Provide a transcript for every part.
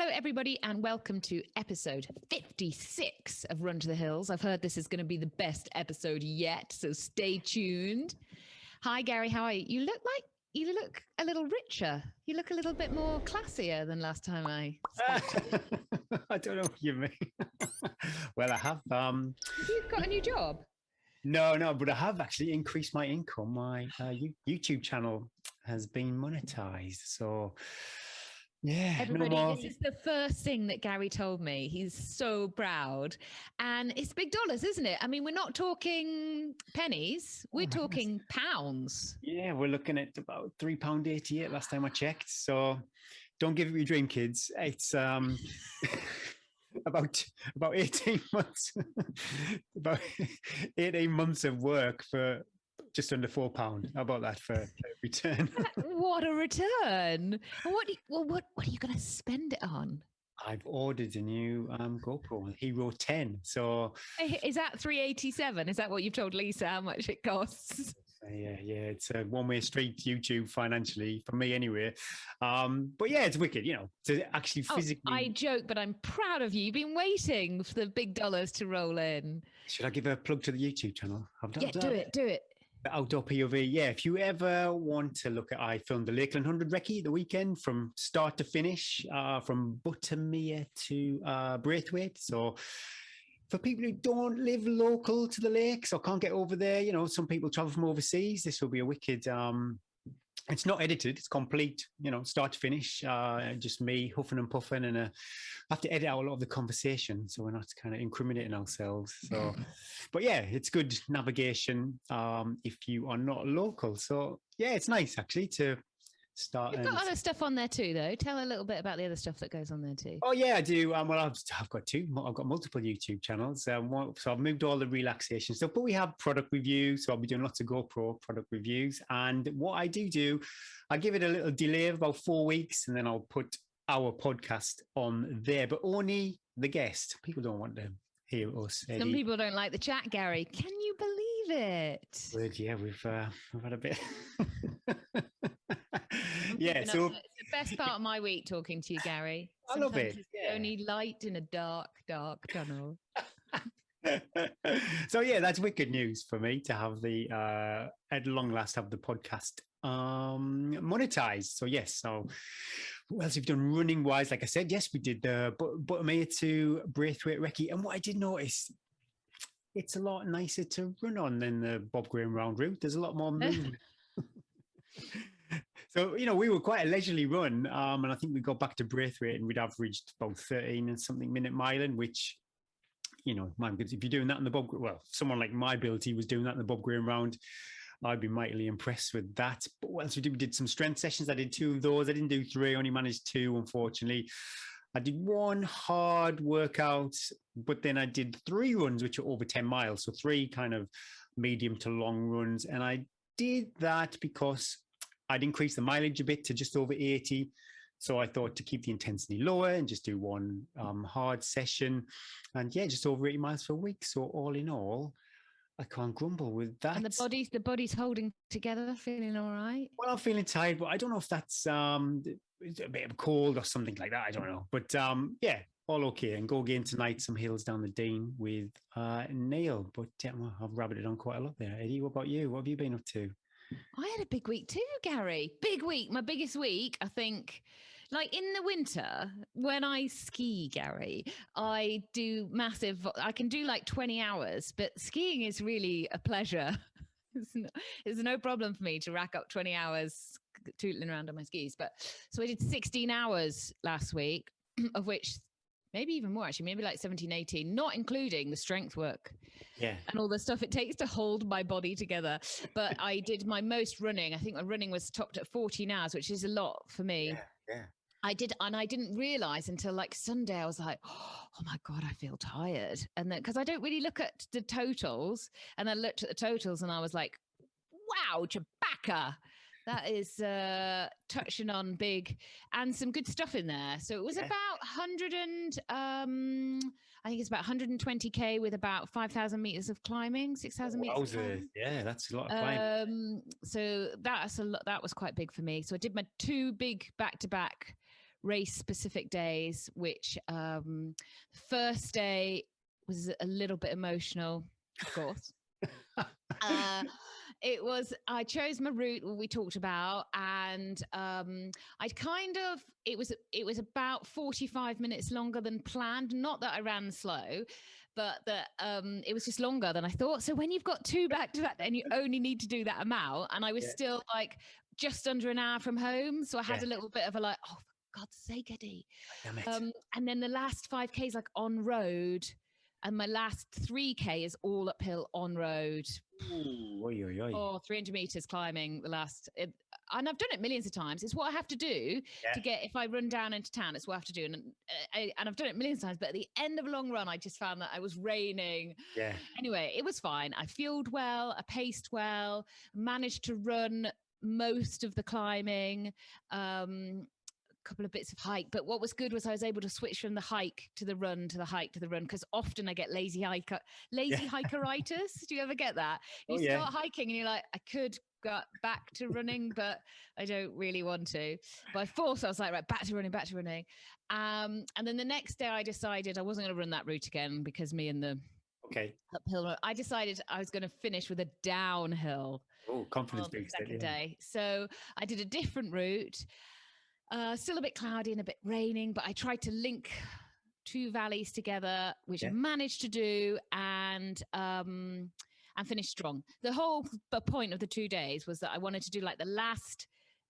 Hello, everybody, and welcome to episode 56 of Run to the Hills. I've heard this is going to be the best episode yet, so stay tuned. Hi, Gary. How are you? You look a little richer. You look a little bit more classier than last time I spoke. I don't know what you mean. Well, I have. You've got a new job? No, but I have actually increased my income. My YouTube channel has been monetized. So, yeah. Everybody, no more. This is the first thing that Gary told me. He's so proud. And it's big dollars, isn't it? I mean, we're not talking pennies. We're talking pounds. Yeah, we're looking at about £3.88 last time I checked. So don't give it your dream, kids. It's about 18 months, about 18 months of work for just under £4. How about that for a return? What a return! What are you going to spend it on? I've ordered a new GoPro, Hero 10. So Is that $387? Is that what you've told Lisa how much it costs? yeah, it's a one-way street, YouTube, financially, for me anyway. But yeah, it's wicked, to actually physically. I joke, but I'm proud of you. You've been waiting for the big dollars to roll in. Should I give a plug to the YouTube channel? Do it. The outdoor POV. Yeah, if you ever want to look at, I filmed the Lakeland 100 recce the weekend from start to finish, from Buttermere to Braithwaite. So for people who don't live local to the lakes or can't get over there, some people travel from overseas. This will be a wicked. It's not edited; it's complete. Start to finish. Just me huffing and puffing, and I have to edit out a lot of the conversation, so we're not kind of incriminating ourselves. So, but yeah, it's good navigation if you are not local. So yeah, it's nice actually to start. You've got other stuff on there too, though. Tell a little bit about the other stuff that goes on there too. Oh yeah, I do. Well, I've got two. I've got multiple YouTube channels. So I've moved all the relaxation stuff, but we have product reviews. So I'll be doing lots of GoPro product reviews. And what I do, I give it a little delay of about 4 weeks, and then I'll put our podcast on there, but only the guest. People don't want to hear us. Eddie. Some people don't like the chat, Gary. Can you believe it? Well, yeah, we've had a bit. Yeah, so it's the best part of my week talking to you, Gary. I love it. It's the only light in a dark tunnel. So yeah, that's wicked news for me to have the at long last have the podcast monetized. So yes, so what else have you done running wise? Like I said, yes, we did the Buttermere to Braithwaite recce, and what I did notice, it's a lot nicer to run on than the Bob Graham round route. There's a lot more movement. So, we were quite a leisurely run, and I think we got back to Braithwaite and we'd averaged about 13 and something minute miling, which, my goodness, if you're doing that in the Bob, well, someone like my ability was doing that in the Bob Graham round, I'd be mightily impressed with that. But what else we did some strength sessions. I did 2 of those. I didn't do 3, only managed 2, unfortunately. I did 1 hard workout, but then I did 3 runs, which are over 10 miles. So 3 kind of medium to long runs. And I did that because I'd increased the mileage a bit to just over 80. So I thought to keep the intensity lower and just do 1 hard session. And yeah, just over 80 miles for a week. So all in all, I can't grumble with that. And the body's holding together, feeling all right? Well, I'm feeling tired, but I don't know if that's a bit of a cold or something like that. I don't know. But yeah, all okay. And go again tonight, some hills down the Dean with Neil. But yeah, I've rabbited on quite a lot there. Eddie, what about you? What have you been up to? I had a big week too, Gary. Big week. My biggest week, I think. Like in the winter, when I ski, Gary, I can do like 20 hours, but skiing is really a pleasure. It's no problem for me to rack up 20 hours tootling around on my skis. But so I did 16 hours last week, of which maybe even more, actually, maybe like 17, 18, not including the strength work. Yeah. And all the stuff it takes to hold my body together. But I did my most running. I think my running was topped at 14 hours, which is a lot for me. Yeah. I didn't realize until like Sunday, I was like, oh my God, I feel tired. And then, because I don't really look at the totals, and I looked at the totals and I was like, wow, Chewbacca. That is touching on big and some good stuff in there. So it was about 100 and I think it's about 120K with about 5,000 meters of climbing, 6,000 meters. Yeah, that's a lot of climbing. So that's a lot. That was quite big for me. So I did my 2 big back-to-back race specific days, which first day was a little bit emotional, of course. I chose my route we talked about, and it was about 45 minutes longer than planned. Not that I ran slow, but that it was just longer than I thought. So when you've got 2 back to back and you only need to do that amount, and I was still like just under an hour from home, so I had a little bit of a like, oh, for God's sake, Eddie. Damn it. And then the last 5K is like on road, and my last 3K is all uphill on road. Ooh, oy, oy, oy. Oh, 300 meters climbing the last. And I've done it millions of times. It's what I have to do to get, if I run down into town, it's what I have to do. And I've done it millions of times, but at the end of a long run, I just found that I was raining. Yeah. Anyway, it was fine. I fueled well, I paced well, managed to run most of the climbing. Couple of bits of hike, but what was good was I was able to switch from the hike to the run to the hike to the run, because often I get lazy hikeritis. Do you ever get that? You start hiking and you're like, I could go back to running, but I don't really want to. By force, I was like, right, back to running. And then the next day I decided I wasn't going to run that route again, because me and the uphill, I decided I was going to finish with a downhill. Oh, confidence on the booster. second day. So I did a different route. Still a bit cloudy and a bit raining, but I tried to link 2 valleys together, which I managed to do, and finish strong. The whole point of the 2 days was that I wanted to do like the last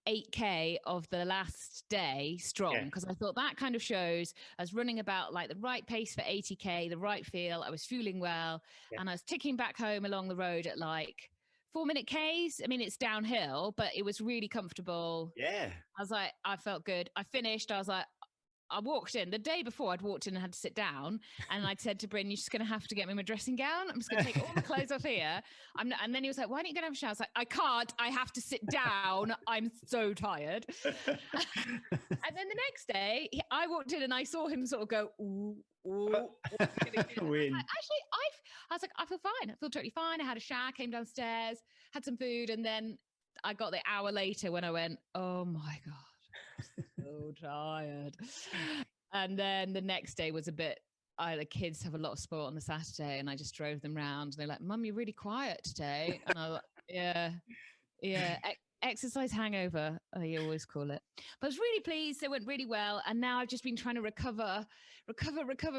8K of the last day strong, because I thought that kind of shows I was running about like the right pace for 80K, the right feel. I was fueling well, and I was ticking back home along the road at like 4-minute Ks. I mean, it's downhill, but it was really comfortable. Yeah. I was like, I felt good. I finished. I was like, I walked in the day before. I'd walked in and had to sit down, and I'd said to Bryn, "You're just going to have to get me my dressing gown. I'm just going to take all the clothes off here." And then he was like, "Why don't you go and have a shower?" I was like, "I can't. I have to sit down. I'm so tired." And then the next day, I walked in and I saw him sort of go, "Ooh, ooh." Actually, I was like, I feel fine. I feel totally fine. I had a shower, came downstairs, had some food, and then I got the hour later when I went, "Oh my God. So tired." And then the next day was a bit, the kids have a lot of sport on the Saturday, and I just drove them round, and they're like, "Mum, you're really quiet today." And I was like, yeah, exercise hangover, you always call it. But I was really pleased. They went really well, and now I've just been trying to recover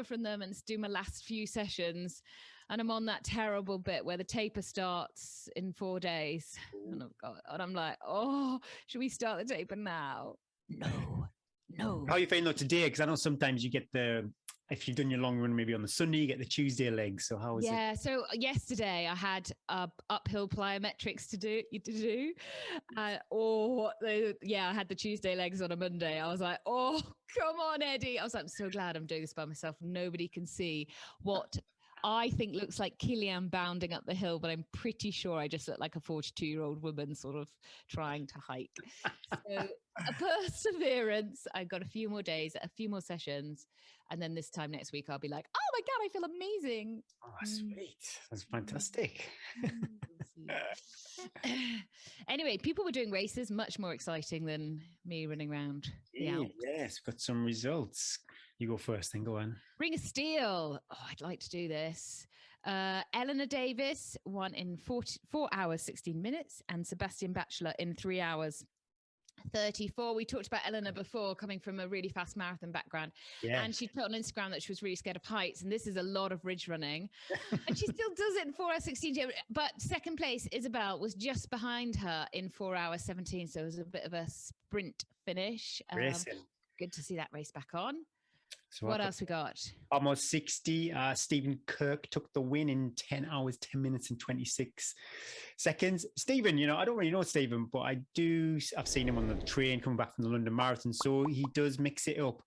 from them and do my last few sessions. And I'm on that terrible bit where the taper starts in 4 days. And I'm like, oh, should we start the taper now? No. How are you feeling though today? Because I know sometimes you get if you've done your long run, maybe on the Sunday, you get the Tuesday legs. So how was it? Yeah. So yesterday I had uphill plyometrics to do. I had the Tuesday legs on a Monday. I was like, oh, come on, Eddie. I was like, I'm so glad I'm doing this by myself. Nobody can see what I think looks like Killian bounding up the hill, but I'm pretty sure I just look like a 42-year-old woman sort of trying to hike. So a perseverance. I've got a few more days, a few more sessions. And then this time next week, I'll be like, oh my God, I feel amazing. Oh, sweet. That's fantastic. Anyway, people were doing races, much more exciting than me running around the Alps. Yes, got some results. You go first, then go on. Ring of Steel. Oh, I'd like to do this. Eleanor Davis won in 4 hours, 16 minutes, and Sebastian Batchelor in 3 hours, 34. We talked about Eleanor before, coming from a really fast marathon background. Yeah. And she put on Instagram that she was really scared of heights. And this is a lot of ridge running. And she still does it in 4 hours, 16. But second place, Isabel, was just behind her in 4 hours, 17. So it was a bit of a sprint finish. Good to see that race back on. So what else we got? Almost 60. Stephen Kirk took the win in 10 hours, 10 minutes and 26 seconds. Stephen, I don't really know Stephen, but I've seen him on the train coming back from the London Marathon. So he does mix it up.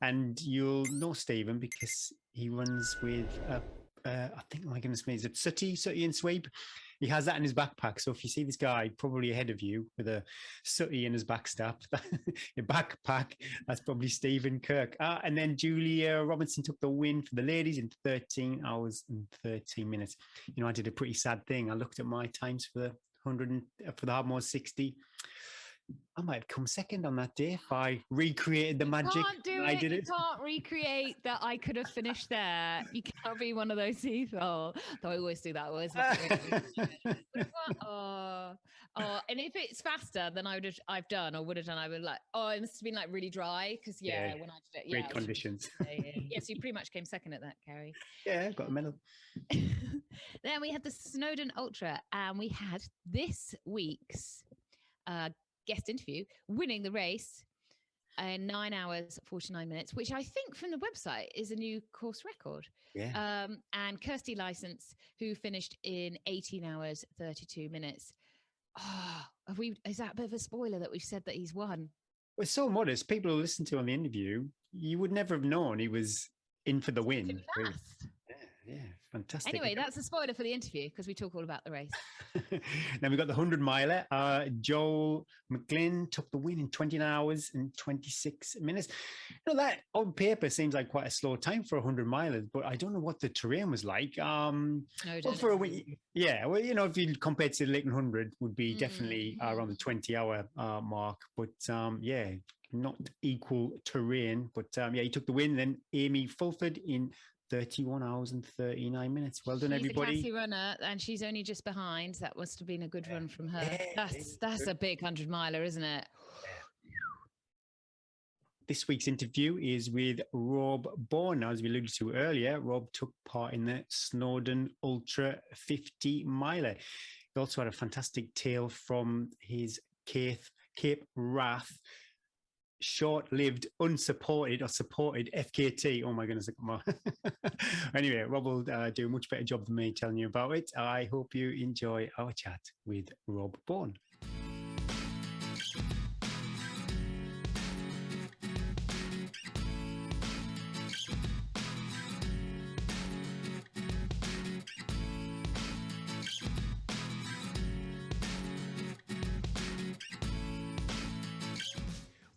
And you'll know Stephen because he runs with, I think, my goodness me, is it Sooty and Sweep? He has that in his backpack. So if you see this guy probably ahead of you with a Sooty in his backpack, that's probably Stephen Kirk. And then Julia Robinson took the win for the ladies in 13 hours and 13 minutes. I did a pretty sad thing. I looked at my times for the 100 for the Hardmore 60. I might have come second on that day if I recreated the magic. Can't do I it. did You it. can't recreate that I could have finished there. You can't be one of those people. Though I always do that. I always look at it. And if it's faster than I've done or would have done, I would like, oh, it must have been like really dry because Yeah, when I did it, great conditions. Yes, you pretty much came second at that, Gary. Yeah, got a medal. Then we had the Snowdon Ultra, and we had this week's guest interview winning the race in 9 hours 49 minutes, which I think from the website is a new course record. Yeah. And Kirsty License, who finished in 18 hours 32 minutes. Oh, is that a bit of a spoiler that we've said that he's won? Well, it's so modest. People who listened to on the interview, you would never have known he was in for the win. Fast. Yeah, fantastic. Anyway, that's a spoiler for the interview because we talk all about the race. Then we got the 100 miler. Joel McGlynn took the win in 29 hours and 26 minutes. You know, that on paper seems like quite a slow time for 100 milers, but I don't know what the terrain was like. Well, for a win, yeah, well, you know, if you compare to the Leighton 100, would be definitely around the 20-hour mark. But yeah, not equal terrain. But yeah, he took the win. Then Amy Fulford in 31 hours and 39 minutes. Well done, everybody. She's a classy runner, and she's only just behind. That must have been a good run from her. That's a big 100 miler, isn't it? This week's interview is with Rob Bourne. As we alluded to earlier, Rob took part in the Snowdon Ultra 50 miler. He also had a fantastic tale from his Cape Wrath short-lived, unsupported or supported FKT. Oh my goodness. Anyway, Rob will do a much better job than me telling you about it. I hope you enjoy our chat with Rob Bourne.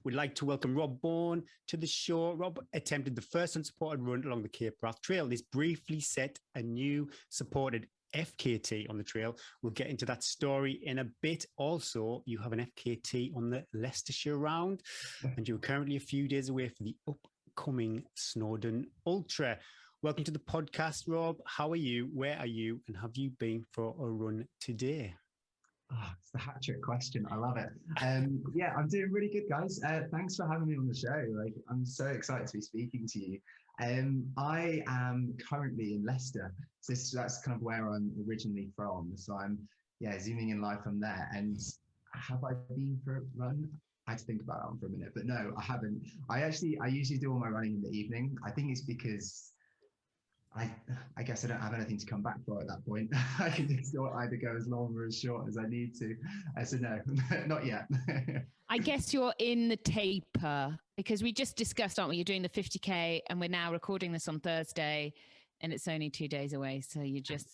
We'd like to welcome Rob Bourne to the show. Rob attempted the first unsupported run along the Cape Wrath Trail. This briefly set a new supported FKT on the trail. We'll get into that story in a bit. Also, you have an FKT on the Leicestershire round, and you're currently a few days away from the upcoming Snowdon Ultra. Welcome to the podcast, Rob. How are you? Where are you? And have you been for a run today? Oh, it's the hat trick question. I love it. Yeah, I'm doing really good, guys. Thanks for having me on the show. Like, I'm so excited to be speaking to you. I am currently in Leicester. So that's kind of where I'm originally from. So I'm, zooming in live from there. And have I been for a run? I had to think about that one for a minute, but no, I haven't. I usually do all my running in the evening. I think it's because I guess I don't have anything to come back for at that point. I can just either go as long or as short as I need to. So no, not yet. I guess you're in the taper because we just discussed, aren't we? You're doing the 50K and we're now recording this on Thursday and it's only 2 days away. So you just...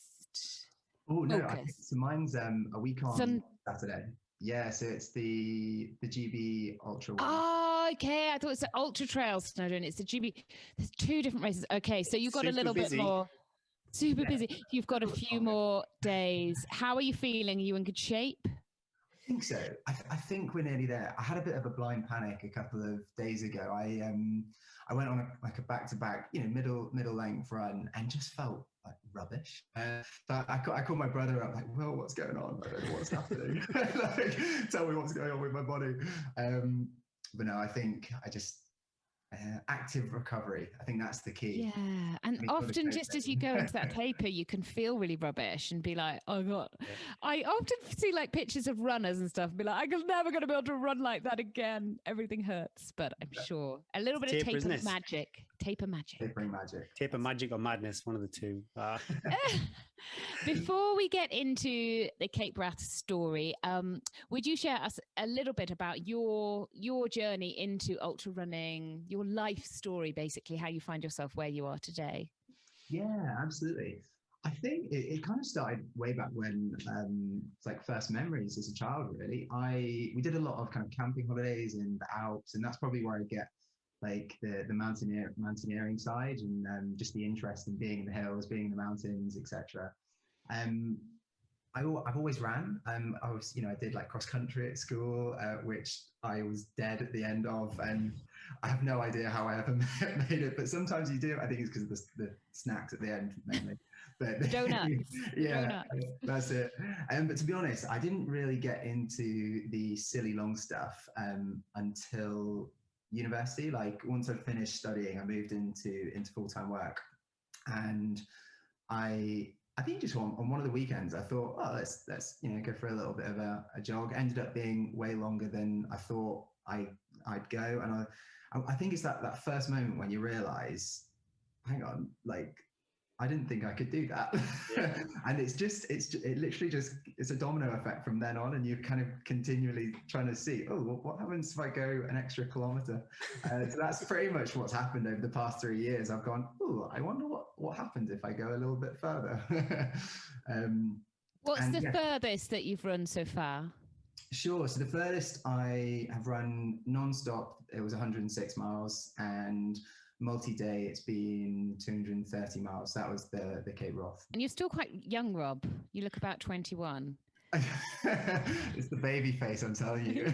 Oh, no. So mine's a week on Saturday. Yeah, so it's the GB Ultra one. Oh, okay. I thought it's the Ultra Trail Snowdon. It's the GB. There's 2 different races. Okay, so you've got a little bit more. Super busy. You've got a few more days. How are you feeling? Are you in good shape? I think so. I think we're nearly there. I had a bit of a blind panic a couple of days ago. I went on a back-to-back, middle length run and just felt like rubbish. So I called my brother up, like, well, what's going on? I don't know what's happening. Like, tell me what's going on with my body. But no, I think I just active recovery. I think that's the key. Yeah, and often just as you go into that taper, you can feel really rubbish and be like, oh God. Yeah. I often see like pictures of runners and stuff and be like, I'm never going to be able to run like that again. Everything hurts, but I'm sure a little bit of taper magic. Taper magic. Tapering magic. Taper magic or madness, one of the two. Before we get into the Cape Wrath story, would you share us a little bit about your journey into ultra running, your life story, basically, how you find yourself where you are today? Yeah, absolutely. I think it kind of started way back when, it's like first memories as a child, really. We did a lot of kind of camping holidays in the Alps, and that's probably where I get like the mountaineering side and just the interest in being in the hills, being in the mountains, etc. I've always ran. I was, I did like cross country at school, which I was dead at the end of, and I have no idea how I ever made it. But sometimes you do. I think it's because of the snacks at the end mainly. But Donuts. yeah, Donuts. that's it. But to be honest, I didn't really get into the silly long stuff until university. Like once I finished studying, I moved into full-time work, and I think just on one of the weekends, I thought, oh, let's go for a little bit of a jog. Ended up being way longer than I thought I'd go, and I think it's that first moment when you realise, hang on, like I didn't think I could do that. Yeah. And it literally just, it's a domino effect from then on. And you're kind of continually trying to see, oh, well, what happens if I go an extra kilometer? So that's pretty much what's happened over the past 3 years. I've gone, oh, I wonder what happens if I go a little bit further. What's the furthest that you've run so far? Sure. So the furthest I have run non-stop, it was 106 miles, and multi-day it's been 230 miles. That was the Cape Wrath. And you're still quite young, Rob. You look about 21. It's the baby face, I'm telling you.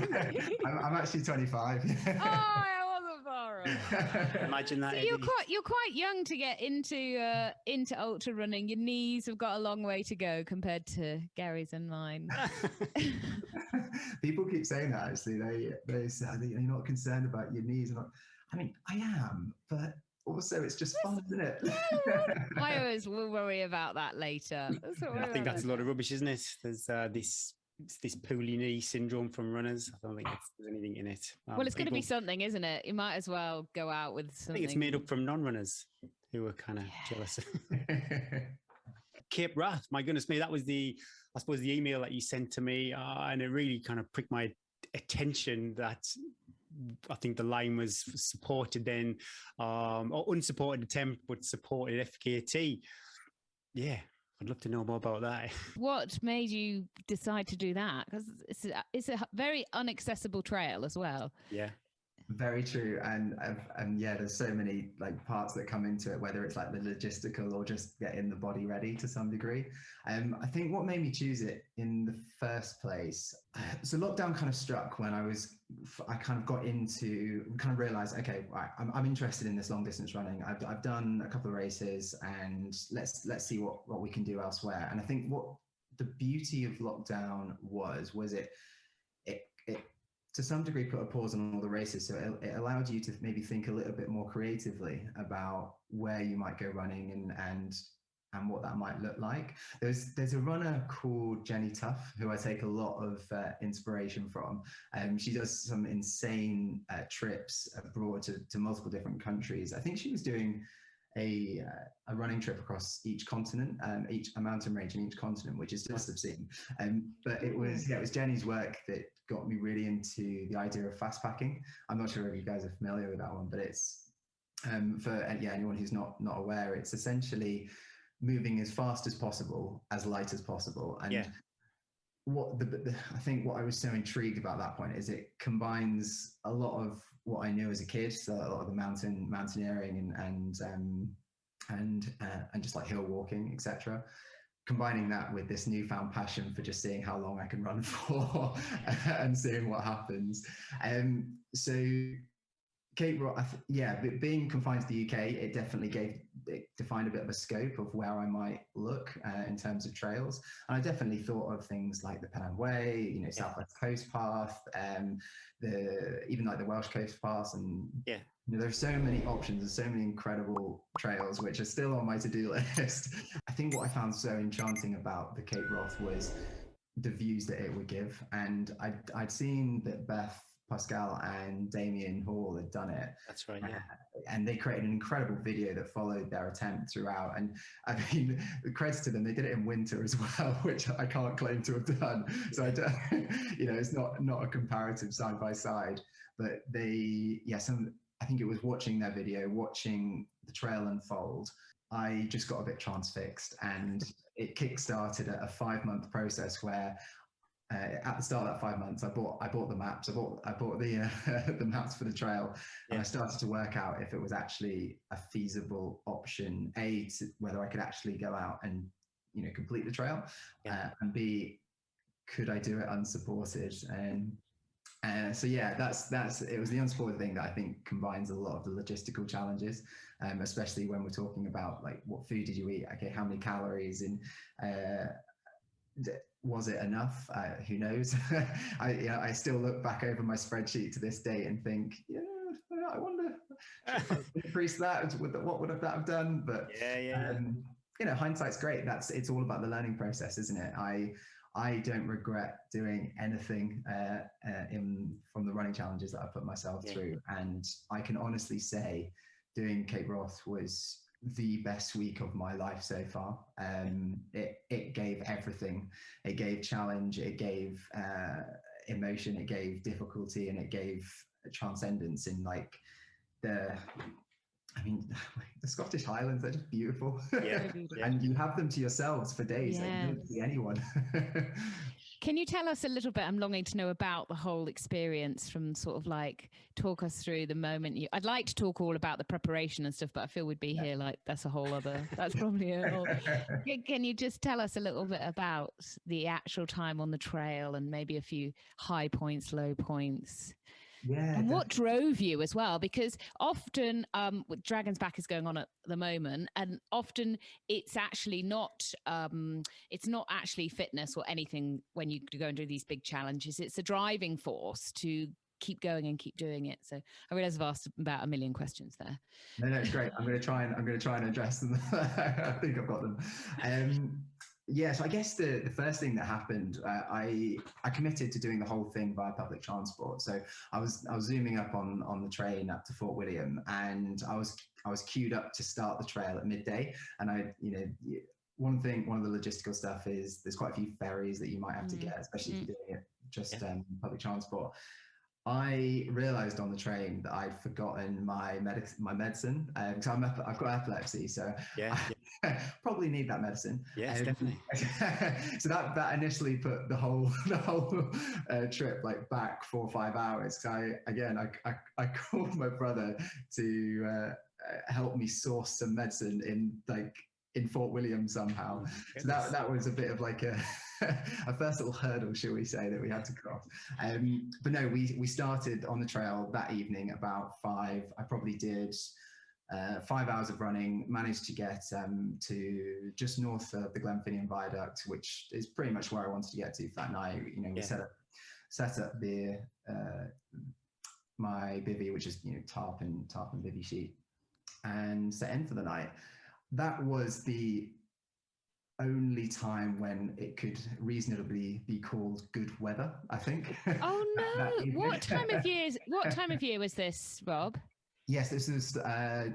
I'm actually 25. Oh, I wasn't far off. Imagine that. So you're quite young to get into ultra running. Your knees have got a long way to go compared to Gary's and mine. People keep saying that, actually. They say, you're not concerned about your knees. I mean, I am, but also it's just fun, isn't it? I always will worry about that later. I think that's a lot of rubbish, isn't it? There's this poorly knee syndrome from runners. I don't think there's anything in it. Well, it's going to be something, isn't it? You might as well go out with something. I think it's made up from non-runners who are kind of jealous. Cape Wrath, my goodness me, that was I suppose the email that you sent to me, and it really kind of pricked my attention that I think the line was supported then, or unsupported attempt, but supported FKT. Yeah, I'd love to know more about that. What made you decide to do that? Because it's a very inaccessible trail as well. Yeah. Very true, and yeah, there's so many like parts that come into it, whether it's like the logistical or just getting the body ready to some degree. I think what made me choose it in the first place, so lockdown kind of struck when I kind of realized, okay, right, I'm interested in this long distance running. I've done a couple of races, and let's see what we can do elsewhere. And I think what the beauty of lockdown was it to some degree put a pause on all the races, so it allowed you to maybe think a little bit more creatively about where you might go running and what that might look like. There's a runner called Jenny Tuff who I take a lot of inspiration from. She does some insane trips abroad to multiple different countries. I think she was doing a running trip across each continent, a mountain range in each continent, which is just obscene. But it was Jenny's work that got me really into the idea of fast packing. I'm not sure if you guys are familiar with that one, but it's for anyone who's not aware, it's essentially moving as fast as possible, as light as possible. And I think what I was so intrigued about that point is it combines a lot of what I knew as a kid, so a lot of the mountaineering and just like hill walking, etc. Combining that with this newfound passion for just seeing how long I can run for and seeing what happens. So Cape Wrath, being confined to the UK, it definitely defined a bit of a scope of where I might look in terms of trails. And I definitely thought of things like the Pennine Way, Southwest Coast Path, even like the Welsh Coast Path, and there's so many options. There's so many incredible trails which are still on my to-do list. I think what I found so enchanting about the Cape Wrath was the views that it would give, and I'd seen that Beth Pascal and Damien Hall had done it. That's right, yeah. And they created an incredible video that followed their attempt throughout. And I mean, the credits to them, they did it in winter as well, which I can't claim to have done. So it's not a comparative side by side, but I think it was watching their video, watching the trail unfold, I just got a bit transfixed, and it kick-started a 5-month process where at the start of that 5 months, I bought the maps. I bought the the maps for the trail, and I started to work out if it was actually a feasible option. Whether I could actually go out and complete the trail, and B, could I do it unsupported? So yeah, it was the unsupported thing that I think combines a lot of the logistical challenges, especially when we're talking about like, what food did you eat? Okay, how many calories, and was it enough? Who knows? I still look back over my spreadsheet to this day and think, I wonder if I increase that. What would that have done? But hindsight's great. It's all about the learning process, isn't it? I don't regret doing anything from the running challenges that I put myself through. And I can honestly say doing Cape Wrath was the best week of my life so far. It gave everything. It gave challenge, it gave emotion, it gave difficulty, and it gave transcendence in like the Scottish Highlands are just beautiful. And you have them to yourselves for days. Like, you don't see anyone. Can you tell us a little bit? I'm longing to know about the whole experience, from sort of like, talk us through the moment I'd like to talk all about the preparation and stuff, but I feel we'd be here like, that's probably a whole. Can you just tell us a little bit about the actual time on the trail, and maybe a few high points, low points? Yeah. And what drove you as well? Because often with Dragon's Back is going on at the moment, and often it's actually not actually fitness or anything when you go and do these big challenges. It's a driving force to keep going and keep doing it. So I realize I've asked about a million questions there. No, it's great. I'm going to try and address them. I think I've got them. So I guess the first thing that happened, I committed to doing the whole thing via public transport. So I was zooming up on the train up to Fort William, and I was queued up to start the trail at midday. And one of the logistical stuff is there's quite a few ferries that you might have to get, especially if you're doing it just public transport. I realised on the train that I'd forgotten my medicine, because I've got epilepsy, so I probably need that medicine. Yes, definitely. So that initially put the whole trip like back 4 or 5 hours. So I called my brother to help me source some medicine in Fort William somehow. So that was a bit of like a first little hurdle, shall we say, that we had to cross. But no, we started on the trail that evening about 5. I probably did 5 hours of running, managed to get to just north of the Glenfinnian Viaduct, which is pretty much where I wanted to get to for that night. We set up my bivvy, which is tarp and bivvy sheet, and set in for the night. That was the only time when it could reasonably be called good weather, I think. Oh no! What time of year was this, Rob? Yes, this was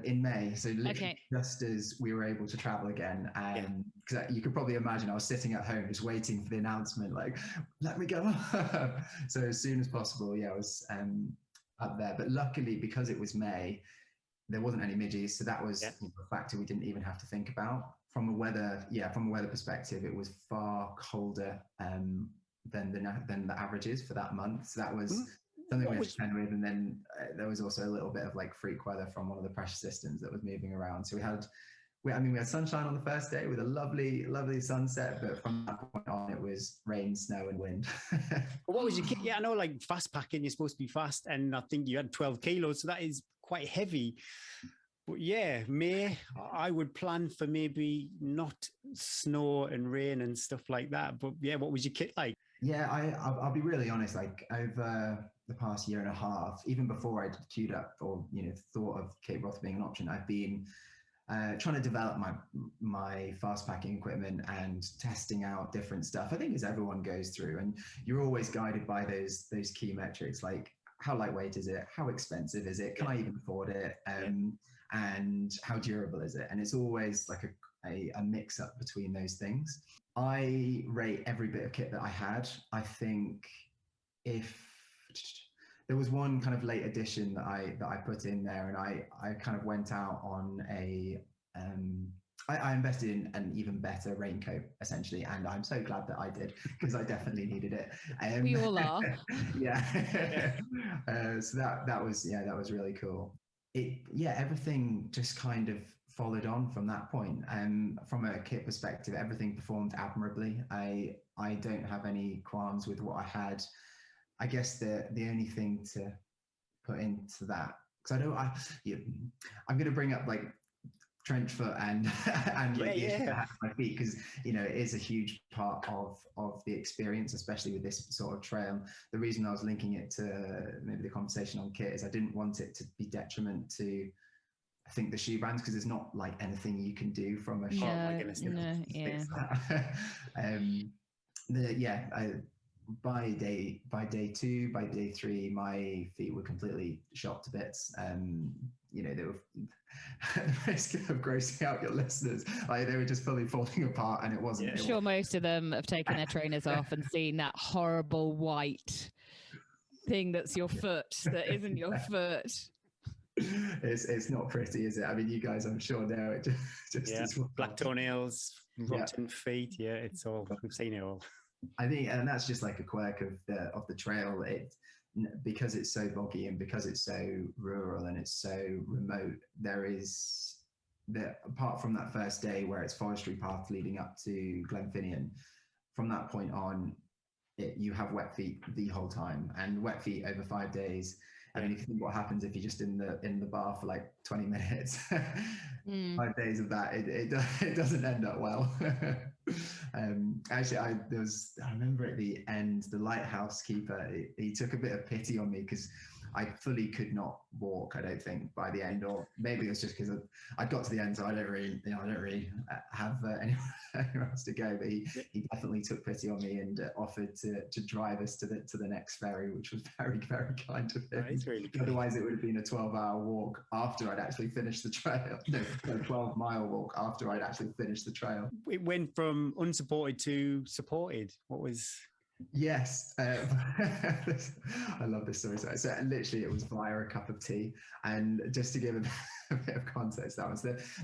in May, so literally just as we were able to travel again. And because you could probably imagine, I was sitting at home just waiting for the announcement, like, let me go. So as soon as possible, I was up there. But luckily, because it was May, there wasn't any midges, so that was a factor we didn't even have to think about. From a weather perspective, it was far colder than the averages for that month. So that was something we had to contend with. And then there was also a little bit of like freak weather from one of the pressure systems that was moving around. So we had sunshine on the first day with a lovely, lovely sunset, but from that point on, it was rain, snow, and wind. What was your kit? Yeah, I know, like fast packing, you're supposed to be fast, and I think you had 12 kilos, so that is quite heavy. But yeah, May, I would plan for maybe not snow and rain and stuff like that. But yeah, what was your kit like? Yeah, I'll be really honest. Like over the past year and a half, even before I'd queued up or thought of Cape Wrath being an option, I've been trying to develop my fast packing equipment and testing out different stuff. I think as everyone goes through, and you're always guided by those key metrics, like how lightweight is it? How expensive is it? Can I even afford it? And how durable is it? And it's always like a mix up between those things. I rate every bit of kit that I had. I think if there was one kind of late addition that I put in there, and I kind of went out on I invested in an even better raincoat, essentially, and I'm so glad that I did, because I definitely needed it. We all are. So that was really cool. Everything just kind of followed on from that point. From a kit perspective, everything performed admirably. I don't have any qualms with what I had. I guess the only thing to put into that, because I'm going to bring up like trench foot and like the issue I had with my feet, because it is a huge part of the experience, especially with this sort of trail. The reason I was linking it to maybe the conversation on kit is I didn't want it to be detriment to, I think, the shoe brands, because there's not like anything you can do from a shop. By day 2, by day 3, my feet were completely shot to bits. They were the risk of grossing out your listeners. Like, they were just fully falling apart, and it wasn't. I'm sure most of them have taken their trainers off and seen that horrible white thing that's your foot that isn't your foot. It's not pretty, is it? I mean, you guys, I'm sure know it. Just black toenails, rotten feet. Yeah, it's all, we've seen it all. I think, and that's just like a quirk of the trail. Because it's so boggy and because it's so rural and it's so remote, apart from that first day where it's forestry path leading up to Glenfinnian, from that point on, you have wet feet the whole time, and wet feet over 5 days. I mean, if you think what happens if you're just in the bar for like 20 minutes, 5 days of that, it doesn't end up well. Actually, I remember at the end, the lighthouse keeper, he took a bit of pity on me because I fully could not walk, I don't think, by the end, or maybe it was just because I got to the end, so I don't really have anywhere else to go. But he definitely took pity on me and offered to drive us to the next ferry, which was very, very kind of him. Really Otherwise, it would have been a 12-hour walk after I'd actually finished the trail. No, a 12-mile walk after I'd actually finished the trail. It went from unsupported to supported. What was... Yes, I love this story. So literally, it was via a cup of tea. And just to give a bit of context,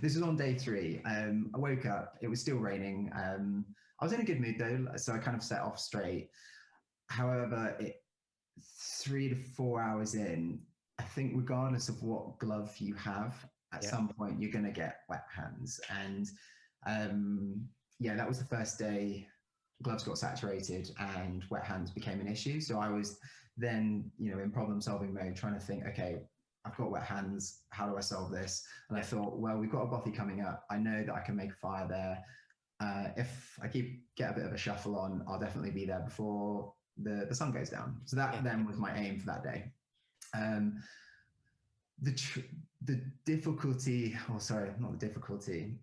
this was on day 3. I woke up; it was still raining. I was in a good mood though, so I kind of set off straight. However, 3 to 4 hours in, I think regardless of what glove you have, at some point you're going to get wet hands. And that was the first day. Gloves got saturated and wet hands became an issue. So I was then, in problem solving mode, trying to think, okay, I've got wet hands. How do I solve this? And I thought, well, we've got a bothy coming up. I know that I can make a fire there. If I get a bit of a shuffle on, I'll definitely be there before the sun goes down. So that then was my aim for that day. The difficulty, not the difficulty.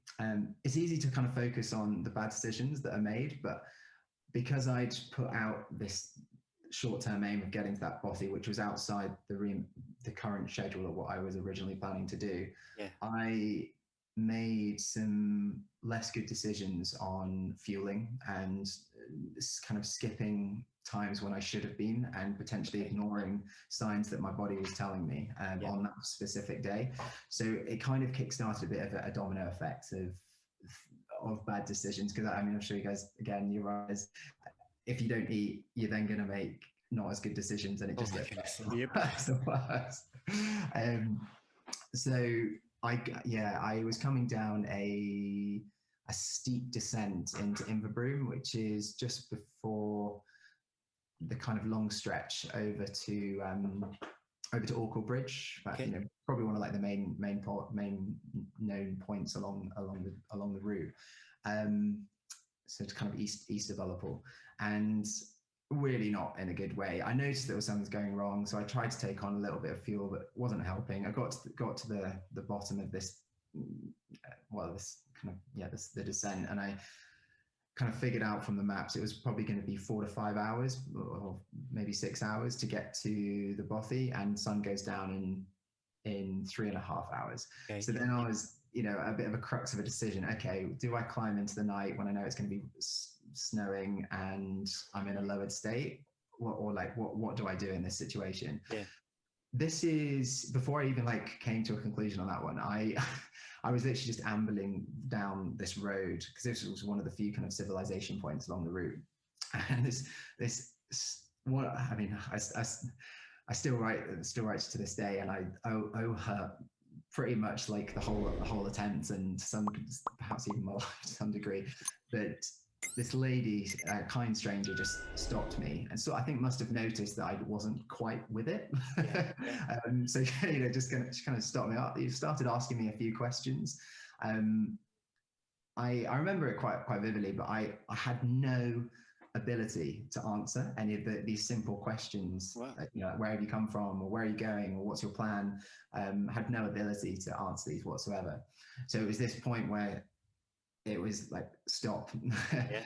It's easy to kind of focus on the bad decisions that are made, but because I'd put out this short-term aim of getting to that bothy, which was outside the current schedule of what I was originally planning to do, I made some less good decisions on fueling and kind of skipping times when I should have been and potentially ignoring signs that my body was telling me on that specific day. So it kind of kickstarted a bit of a domino effect of bad decisions, because I'm sure you guys, again, you realize if you don't eat, you're then going to make not as good decisions, and it just gets worse and worse. So I was coming down a steep descent into Inverbroom, which is just before the kind of long stretch over to Orkle Bridge. Probably one of like the main known points along the route. So it's kind of east of Ullapool, and really not in a good way. I noticed there was something going wrong, so I tried to take on a little bit of fuel, but wasn't helping. I got to the bottom of this, the descent, and I kind of figured out from the maps it was probably going to be 4 to 5 hours, or maybe 6 hours to get to the bothy, and sun goes down in 3.5 hours. Okay. So then I was, a bit of a crux of a decision. Okay, do I climb into the night when I know it's going to be snowing and I'm in a lowered state, what do I do in this situation? This is before I even came to a conclusion on that one. I was literally just ambling down this road, because this was one of the few kind of civilization points along the route. And I still write to this day, and I owe her pretty much like the whole attempt, and some perhaps even my life to some degree. But this lady, a kind stranger, just stopped me, and so I think must have noticed that I wasn't quite with it. So just kind of stopped me up. You started asking me a few questions. I remember it quite vividly, but I had no ability to answer any of these simple questions. Wow. Like, where have you come from, or where are you going, or what's your plan? Had no ability to answer these whatsoever. So it was this point where it was like, stop. Yeah.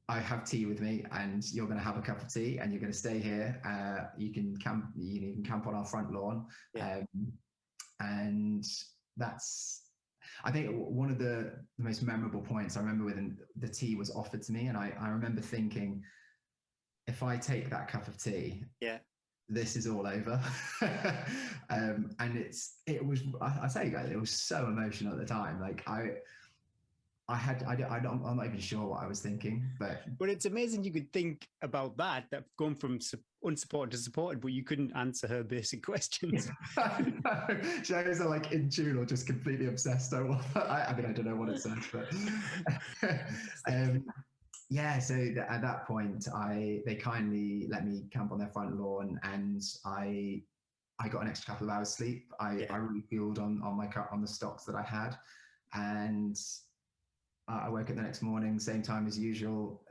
I have tea with me, and you're going to have a cup of tea, and you're going to stay here. You can camp. You can camp on our front lawn, and that's. I think one of the most memorable points I remember when the tea was offered to me, and I remember thinking, if I take that cup of tea, this is all over. And I tell you guys, it was so emotional at the time. Like I'm not even sure what I was thinking, but it's amazing you could think about that gone from unsupported to supported, but you couldn't answer her basic questions. No, she was like in tune or just completely obsessed. I mean, I don't know what it says, but so at that point, they kindly let me camp on their front lawn, and I got an extra couple of hours sleep. I really fueled on the stocks that I had, and I woke up the next morning, same time as usual,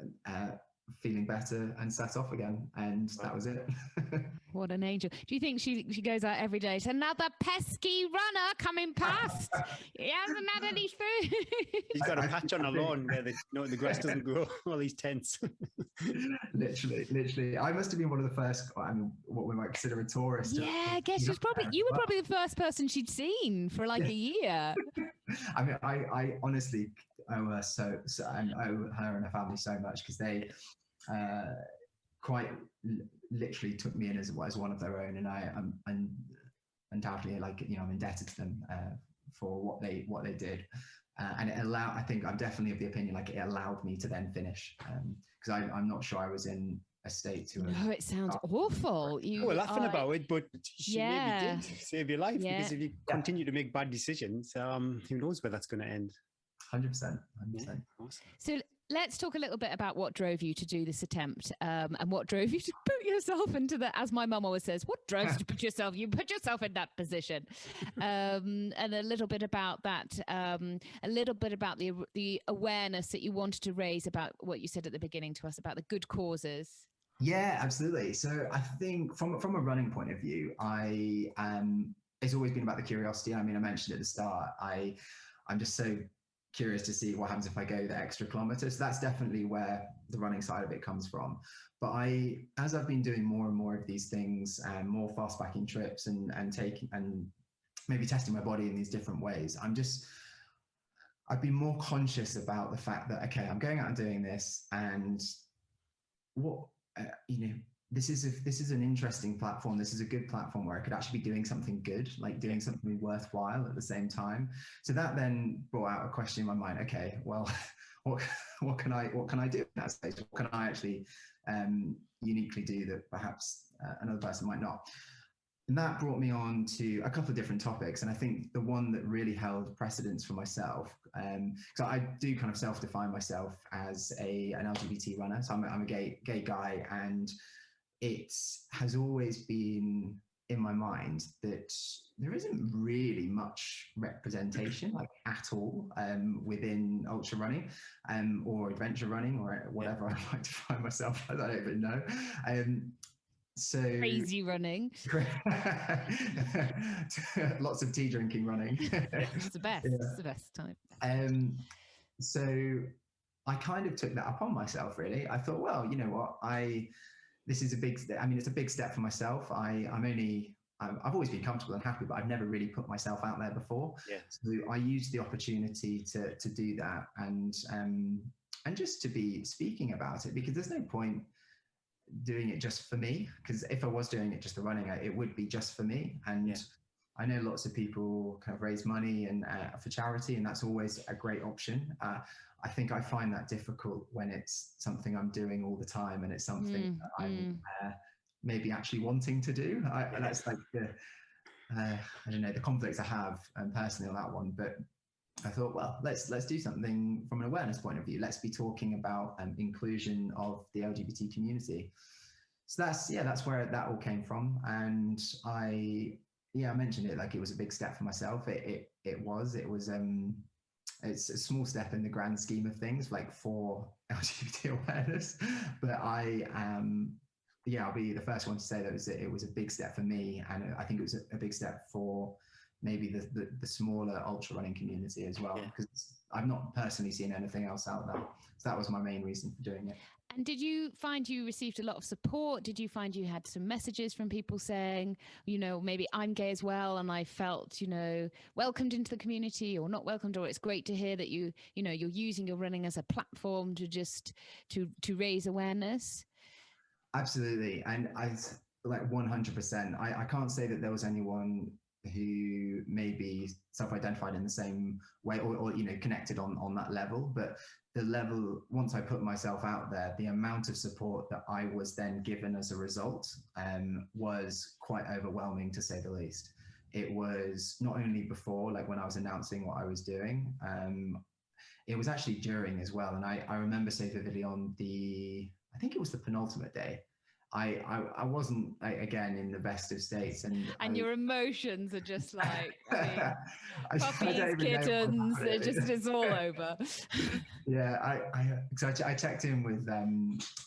feeling better, and set off again, and that was it. What an angel. Do you think she goes out every day to another pesky runner coming past? He hasn't had any food. He's got a patch on a lawn where the grass doesn't grow, all these tents. Literally. I must have been one of the first, what we might consider a tourist. Yeah, I guess you were probably the first person she'd seen for like a year. I mean, I honestly owe her I owe her and her family so much, because they quite literally took me in as one of their own, and I'm undoubtedly, I'm indebted to them for what they did, and it allowed. I think I'm definitely of the opinion it allowed me to then finish, because I'm not sure I was in a state to. No, it sounds awful. We're laughing about it, but she maybe did save your life, because if you continue to make bad decisions, who knows where that's going to end. 100%. Awesome. So let's talk a little bit about what drove you to do this attempt, and what drove you to put yourself into as my mum always says, what drove you to put yourself in that position, and a little bit about that, a little bit about the awareness that you wanted to raise about what you said at the beginning to us about the good causes. Yeah, absolutely. So I think from a running point of view, it's always been about the curiosity. I mean, I mentioned at the start, I'm just so curious to see what happens if I go the extra kilometer. So that's definitely where the running side of it comes from. But as I've been doing more and more of these things, and more fast backing trips, and taking and maybe testing my body in these different ways, I've been more conscious about the fact that, okay, I'm going out and doing this, and what this is an interesting platform. This is a good platform where I could actually be doing something good, like doing something worthwhile at the same time. So that then brought out a question in my mind. Okay, well, what can I do in that stage? What can I actually uniquely do that perhaps another person might not? And that brought me on to a couple of different topics. And I think the one that really held precedence for myself, so I do kind of self-define myself as an LGBT runner. So I'm a gay guy, and it has always been in my mind that there isn't really much representation at all within ultra running or adventure running or whatever I like to find myself. I don't even know. So crazy running. Lots of tea drinking running. It's the best. Yeah. It's the best time. So I kind of took that upon myself, really. I thought, well, you know what, this is a big step. I mean, it's a big step for myself. I've always been comfortable and happy, but I've never really put myself out there before. Yeah. So I used the opportunity to do that, and just to be speaking about it, because there's no point doing it just for me, because if I was doing it just for running, it would be just for me. And I know lots of people kind of raise money and for charity, and that's always a great option. I think I find that difficult when it's something I'm doing all the time, and it's something that I'm maybe actually wanting to do. That's like I don't know, the conflicts I have personally on that one, but I thought, well, let's do something from an awareness point of view. Let's be talking about inclusion of the LGBT community. So that's where that all came from. And I mentioned it like it was a big step for myself. It was it's a small step in the grand scheme of things, like for LGBT awareness. But I'll be the first one to say that it was a big step for me, and I think it was a big step for maybe the smaller ultra running community as well, because I've not personally seen anything else out there. So that was my main reason for doing it. And did you find you received a lot of support? Did you find you had some messages from people saying, maybe I'm gay as well, and I felt, welcomed into the community, or not welcomed, or it's great to hear that you're using your running as a platform to just to raise awareness? Absolutely. And I like 100%. I can't say that there was anyone who maybe self-identified in the same way or connected on that level, but the level, once I put myself out there, the amount of support that I was then given as a result was quite overwhelming, to say the least. It was not only before, like when I was announcing what I was doing, it was actually during as well. And I remember so vividly on I think it was the penultimate day, I wasn't, again, in the best of states, and your emotions are just like puppies, kittens, it's all over. Yeah, I checked in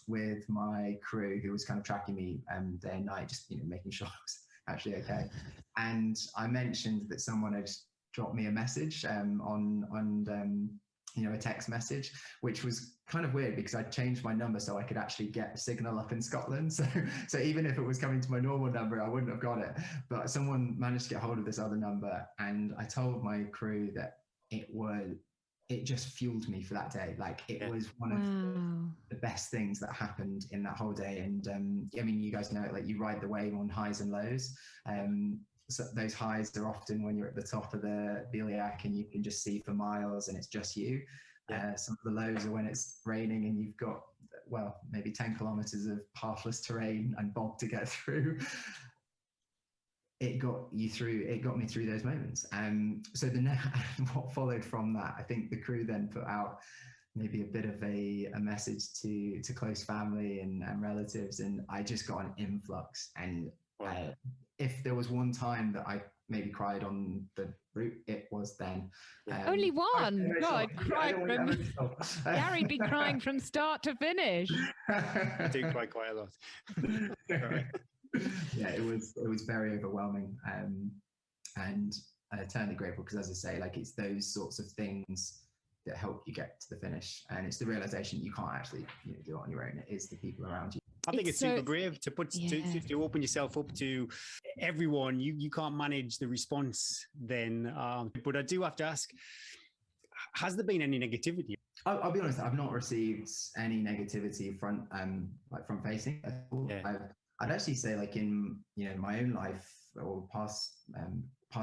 with my crew, who was kind of tracking me day and night, just making sure I was actually okay. And I mentioned that someone had dropped me a message on a text message, which was kind of weird because I changed my number so I could actually get a signal up in Scotland. So even if it was coming to my normal number, I wouldn't have got it. But someone managed to get hold of this other number, and I told my crew that it just fueled me for that day. Like it was one of the best things that happened in that whole day. And I mean, you guys know it, like you ride the wave on highs and lows. So those highs are often when you're at the top of the iliac and you can just see for miles and it's just you. Some of the lows are when it's raining and you've got, well, maybe 10 kilometers of pathless terrain and bog to get through. It got me through those moments. So what followed from that, I think the crew then put out maybe a bit of a message to close family and relatives, and I just got an influx. And if there was one time that I maybe cried on the route, it was then. Only one? God, Gary'd be crying from start to finish. I do cry quite a lot. Yeah, it was very overwhelming, and eternally grateful, because as I say, like it's those sorts of things that help you get to the finish, and it's the realization you can't actually do it on your own. It is the people around you. I think it's super brave to put to open yourself up to everyone. You can't manage the response then, but I do have to ask: has there been any negativity? I'll be honest. I've not received any negativity front facing at all. Yeah. I'd actually say, like in my own life or past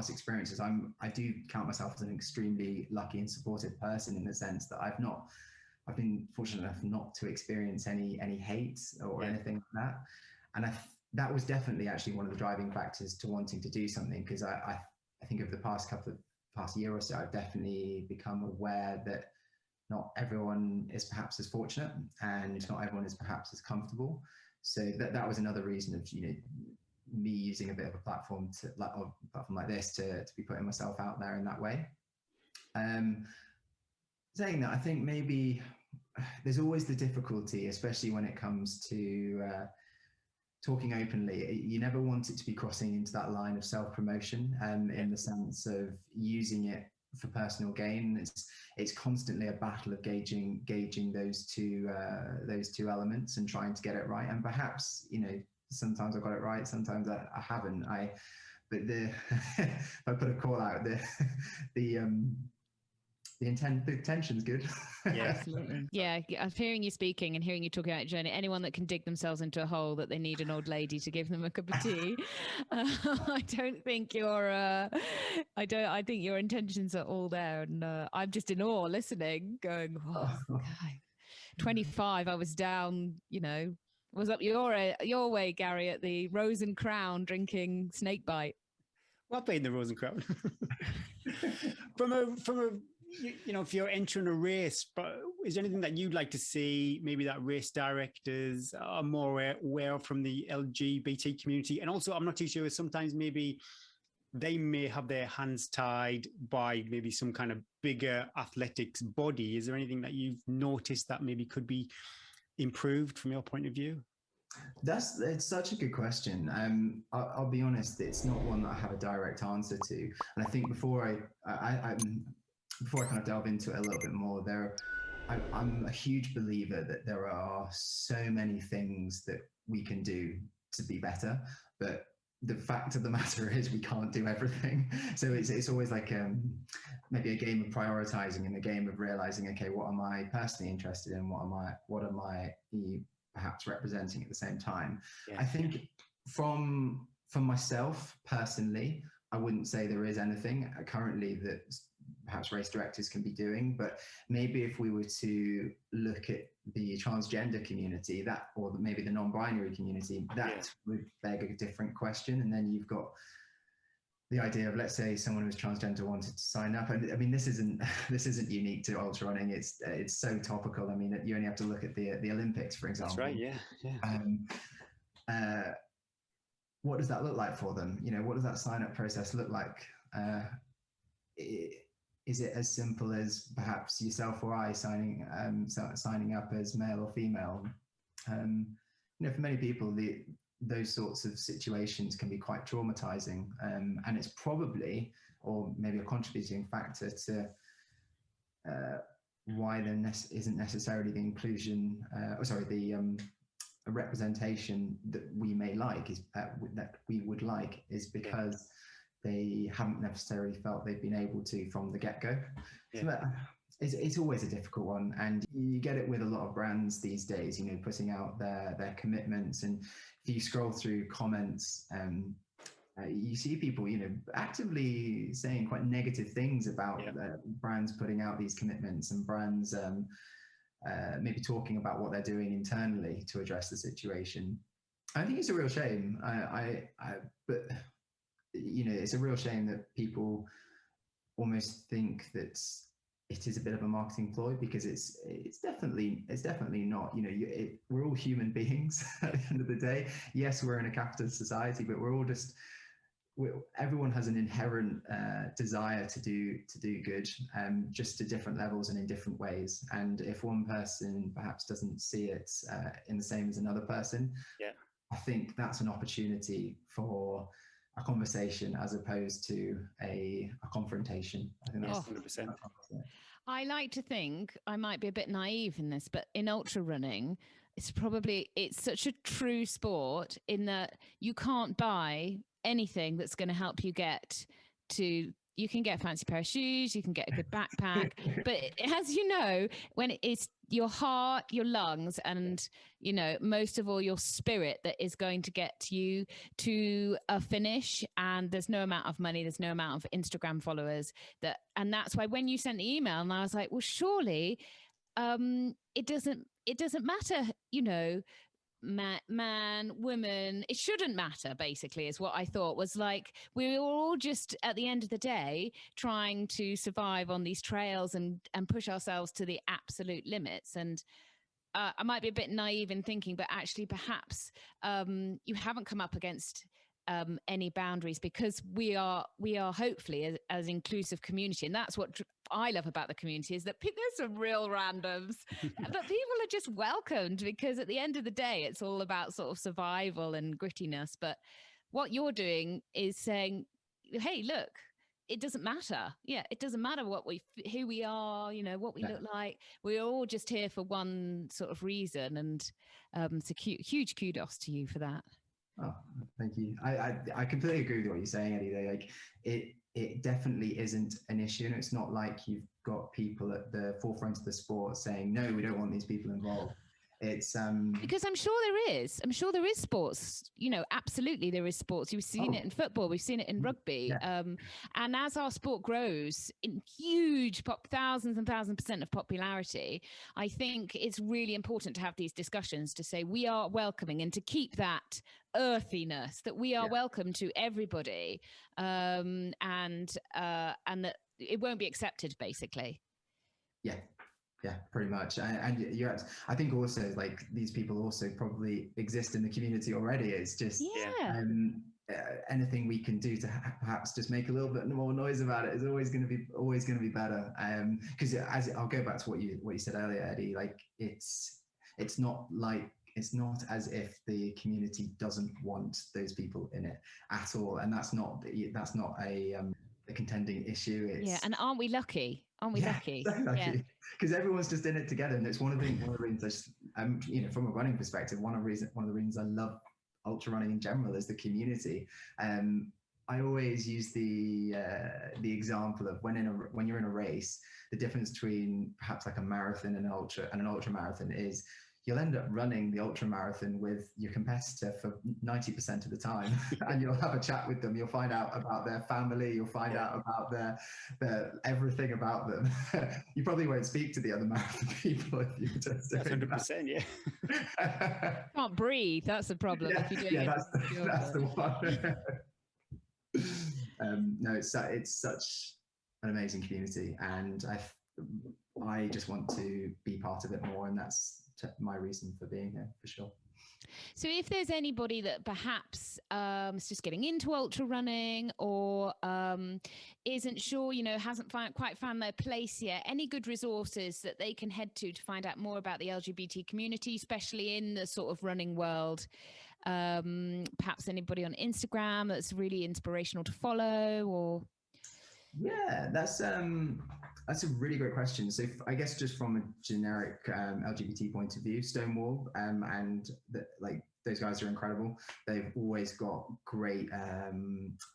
experiences, I do count myself as an extremely lucky and supported person, in the sense that I've been fortunate enough not to experience any hate or anything like that. And that was definitely actually one of the driving factors to wanting to do something, because I think over the past year or so, I've definitely become aware that not everyone is perhaps as fortunate, and not everyone is perhaps as comfortable. So that was another reason of me using a bit of a platform like this to be putting myself out there in that way. Saying that, I think maybe there's always the difficulty, especially when it comes to talking openly. You never want it to be crossing into that line of self-promotion, in the sense of using it for personal gain. It's constantly a battle of gauging those two elements and trying to get it right. And perhaps sometimes I got it right, sometimes I haven't. But if I put a call out, the intention's good. Yeah, absolutely. Yeah, I'm hearing you speaking and hearing you talking about your journey. Anyone that can dig themselves into a hole that they need an old lady to give them a cup of tea, I don't think I think your intentions are all there, and I'm just in awe listening, going, oh, God. 25, I was down, was up your way, Gary, at the Rose and Crown drinking snake bite. Well played in the Rose and Crown. from a if you're entering a race, but is there anything that you'd like to see maybe that race directors are more aware of from the LGBT community? And also, I'm not too sure, sometimes maybe they may have their hands tied by maybe some kind of bigger athletics body. Is there anything that you've noticed that maybe could be improved from your point of view? It's such a good question. I'll be honest, it's not one that I have a direct answer to. And I think before I kind of delve into it a little bit more, I'm a huge believer that there are so many things that we can do to be better, but the fact of the matter is we can't do everything. So it's always like maybe a game of prioritizing and a game of realizing, okay, what am I personally interested in? What am I perhaps representing at the same time? Yeah. I think from myself personally, I wouldn't say there is anything currently that perhaps race directors can be doing, but maybe if we were to look at the transgender community, or maybe the non-binary community, that would beg a different question. And then you've got the idea of, let's say someone who's transgender wanted to sign up. And I mean, this isn't unique to ultra running. It's so topical. I mean, you only have to look at the Olympics, for example. That's right. Yeah. What does that look like for them? What does that sign-up process look like? Is it as simple as perhaps yourself or I signing up as male or female? For many people, those sorts of situations can be quite traumatizing, and it's probably, or maybe a contributing factor to why there isn't necessarily the inclusion, a representation that we may like, that we would like, is because they haven't necessarily felt they've been able to from the get-go. Yeah. So it's always a difficult one, and you get it with a lot of brands these days, putting out their commitments. And if you scroll through comments, you see people, actively saying quite negative things about brands putting out these commitments, and brands maybe talking about what they're doing internally to address the situation. I think it's a real shame. But it's a real shame that people almost think that it is a bit of a marketing ploy, because it's definitely not. We're all human beings at the end of the day. Yes, we're in a capitalist society, but everyone has an inherent desire to do good, just to different levels and in different ways. And if one person perhaps doesn't see it in the same as another person, I think that's an opportunity for a conversation as opposed to a confrontation. I think that's 100%. I like to think, I might be a bit naive in this, but in ultra running, it's such a true sport in that you can't buy anything that's going to help you get to. You can get a fancy pair of shoes, you can get a good backpack, but as you know, when it's your heart, your lungs, and most of all your spirit that is going to get you to a finish. And there's no amount of money, there's no amount of Instagram followers and that's why when you sent the email, and I was like, well, surely it doesn't matter, man, woman, it shouldn't matter, basically, is what I thought. Was like, we were all just at the end of the day trying to survive on these trails and push ourselves to the absolute limits. And I might be a bit naive in thinking, but actually perhaps you haven't come up against any boundaries, because we are hopefully as inclusive community. And that's what I love about the community, is that there's some real randoms, but people are just welcomed, because at the end of the day, it's all about sort of survival and grittiness. But what you're doing is saying, hey, look, it doesn't matter. Yeah, it doesn't matter who we are, what we look like. We're all just here for one sort of reason. And so huge kudos to you for that. Oh, thank you. I completely agree with what you're saying, Eddie. Like, it definitely isn't an issue, and it's not like you've got people at the forefront of the sport saying, no, we don't want these people involved. It's because I'm sure there is. I'm sure there is sports. Absolutely there is sports. We've seen it in football. We've seen it in rugby. Yeah. And as our sport grows in huge thousands and thousands % of popularity, I think it's really important to have these discussions to say we are welcoming and to keep that earthiness, that we are welcome to everybody, and that it won't be accepted, basically. Yeah, pretty much. And I think also like these people also probably exist in the community already. It's just anything we can do to perhaps just make a little bit more noise about it is always going to be better. Because as I'll go back to what you said earlier, Eddie. Like it's not as if the community doesn't want those people in it at all, and that's not a contending issue. And aren't we lucky? Lucky? Exactly. Because everyone's just in it together, and it's one of the reasons. From a running perspective, one of the reasons I love ultra running in general is the community. I always use the example of when you're in a race, the difference between perhaps like a marathon and an ultra marathon is you'll end up running the ultra marathon with your competitor for 90% of the time, and you'll have a chat with them. You'll find out about their family. You'll find out about their everything about them. You probably won't speak to the other marathon people if you just 100%. Yeah. Can't breathe. That's the problem. Yeah, if you're doing that's the one. No, it's such an amazing community, and I just want to be part of it more, and that's my reason for being here, for sure. So if there's anybody that perhaps is just getting into ultra running or isn't sure, hasn't quite found their place yet, any good resources that they can head to find out more about the LGBT community, especially in the sort of running world? Perhaps anybody on Instagram that's really inspirational to follow, or? Yeah, that's a really great question. So I guess just from a generic LGBT point of view, Stonewall and those guys are incredible. They've always got great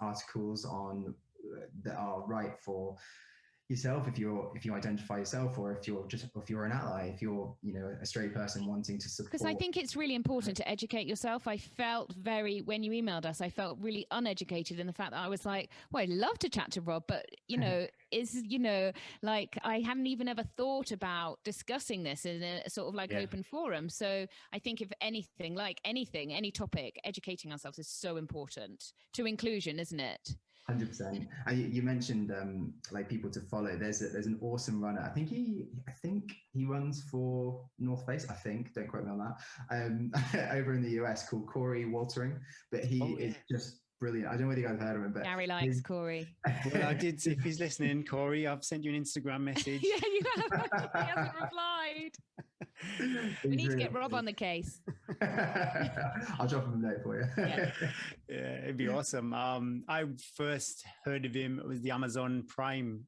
articles on that are right for yourself, if you identify yourself, or if you're an ally, if you're a straight person wanting to support. Because I think it's really important to educate yourself. I felt when you emailed us, I felt really uneducated in the fact that I was like, well, I'd love to chat to Rob, but I hadn't even ever thought about discussing this in a sort of open forum. So I think if anything, any topic, educating ourselves is so important to inclusion, isn't it? 100%. You mentioned people to follow. There's an awesome runner. I think he runs for North Face. I think, don't quote me on that. Over in the US, called Corey Waltering, but he is just brilliant. I don't know whether you guys have heard of him, but Gary likes Corey. Well, I did. If he's listening, Corey, I've sent you an Instagram message. Yeah, you have. He hasn't replied. We need to get Rob on the case. I'll drop him a note for you. Yeah, it'd be awesome. I first heard of him. It was the Amazon Prime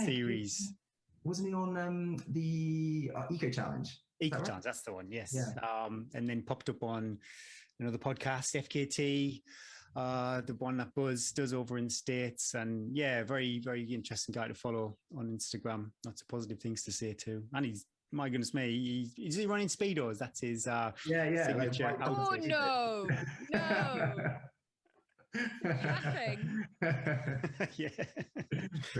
series. Wasn't he on the Eco Challenge? Eco Challenge, that's the one. Yes. Yeah. And then popped up on the podcast FKT. The one that Buzz does over in the States, and very, very interesting guy to follow on Instagram. Lots of positive things to say too. And he's, my goodness me, is he running Speedos? That's his signature. Oh no. Laughing. Yeah.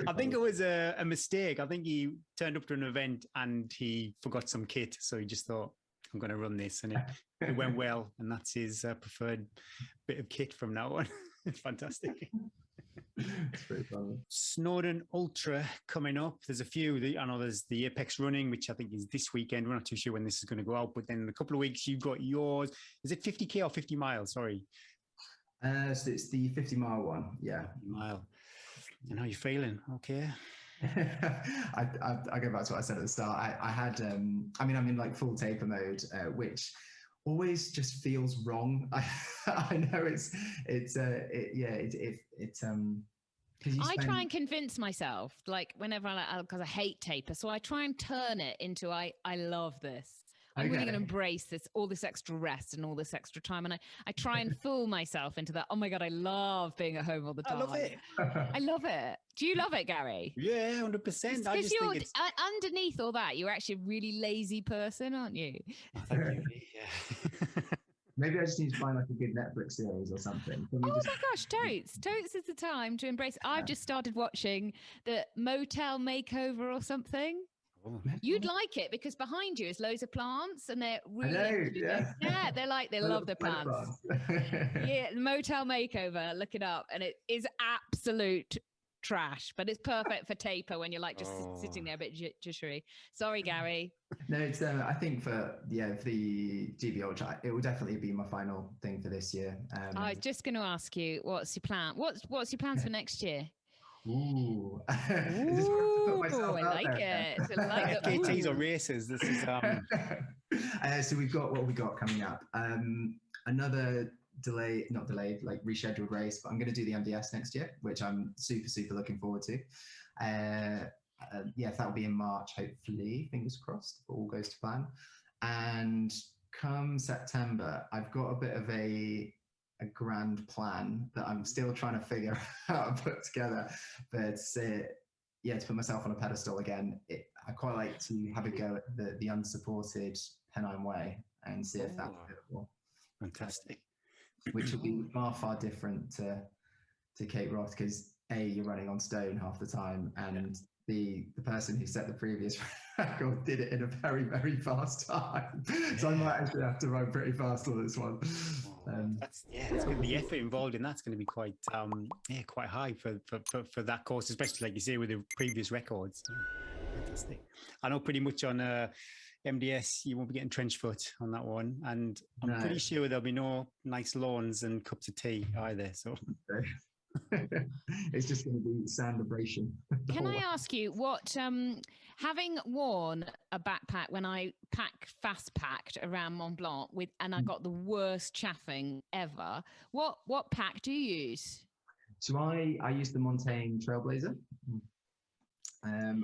I think it was a mistake. I think he turned up to an event and he forgot some kit, so he just thought, I'm going to run this, and it went well, and that's his preferred bit of kit from now on. It's fantastic. It's very funny. Snowdon Ultra coming up. There's a few. I know there's the Apex Running, which I think is this weekend. We're not too sure when this is going to go out, but then in a couple of weeks you've got yours. Is it 50k or 50 miles? Sorry. So it's the 50-mile one. Yeah. 50 mile. And how you feeling? Okay. I go back to what I said at the start. I had, I'm in full taper mode, which always just feels wrong. I know I try and convince myself, whenever because I hate taper, so I try and turn it into I love this. I'm really going to embrace all this extra rest and all this extra time. And I try and fool myself into that. Oh my God, I love being at home all the time. I love it. I love it. Do you love it, Gary? Yeah, 100%. I Because just you're think it's. underneath all that, you're actually a really lazy person, aren't you? Oh, thank you. Yeah. Maybe I just need to find like a good Netflix series or something. Can we Oh just... my gosh, totes. Totes is the time to embrace. I've just started watching the Motel Makeover or something. Oh. You'd like it because behind you is loads of plants and they're really know, yeah. yeah, they love the plants. Yeah, Motel Makeover, look it up, and it is absolute trash, but it's perfect for taper when you're like just sitting there a bit jittery. Sorry, Gary. No, it's I think for the GB Ultra, it will definitely be my final thing for this year. I was just going to ask you, what's your plan? What's your plans for next year? Ooh, Ooh, I like it. I like it. FKTs or races. This is so what have we got coming up? Another not delayed, like rescheduled race, but I'm going to do the MDS next year, which I'm super looking forward to. That will be in March, hopefully, fingers crossed, if all goes to plan. And come September, I've got a bit of a grand plan that I'm still trying to figure out how to put together. But to put myself on a pedestal again, I quite like to have a go at the unsupported Pennine Way and see if that's doable. Fantastic. Which will be far different to Cape Roth, because you're running on stone half the time, and the person who set the previous record did it in a very fast time. So I might actually have to run pretty fast on this one. The effort involved in that's going to be quite high for that course, especially like you say with the previous records. Fantastic. I know pretty much on MDS you won't be getting trench foot on that one, and I'm pretty sure there'll be no nice lawns and cups of tea either. So. It's just going to be sand abrasion. Can I ask you what, having worn a backpack when I fast packed around Mont Blanc and I got the worst chaffing ever, what pack do you use? So I use the Montaigne Trailblazer,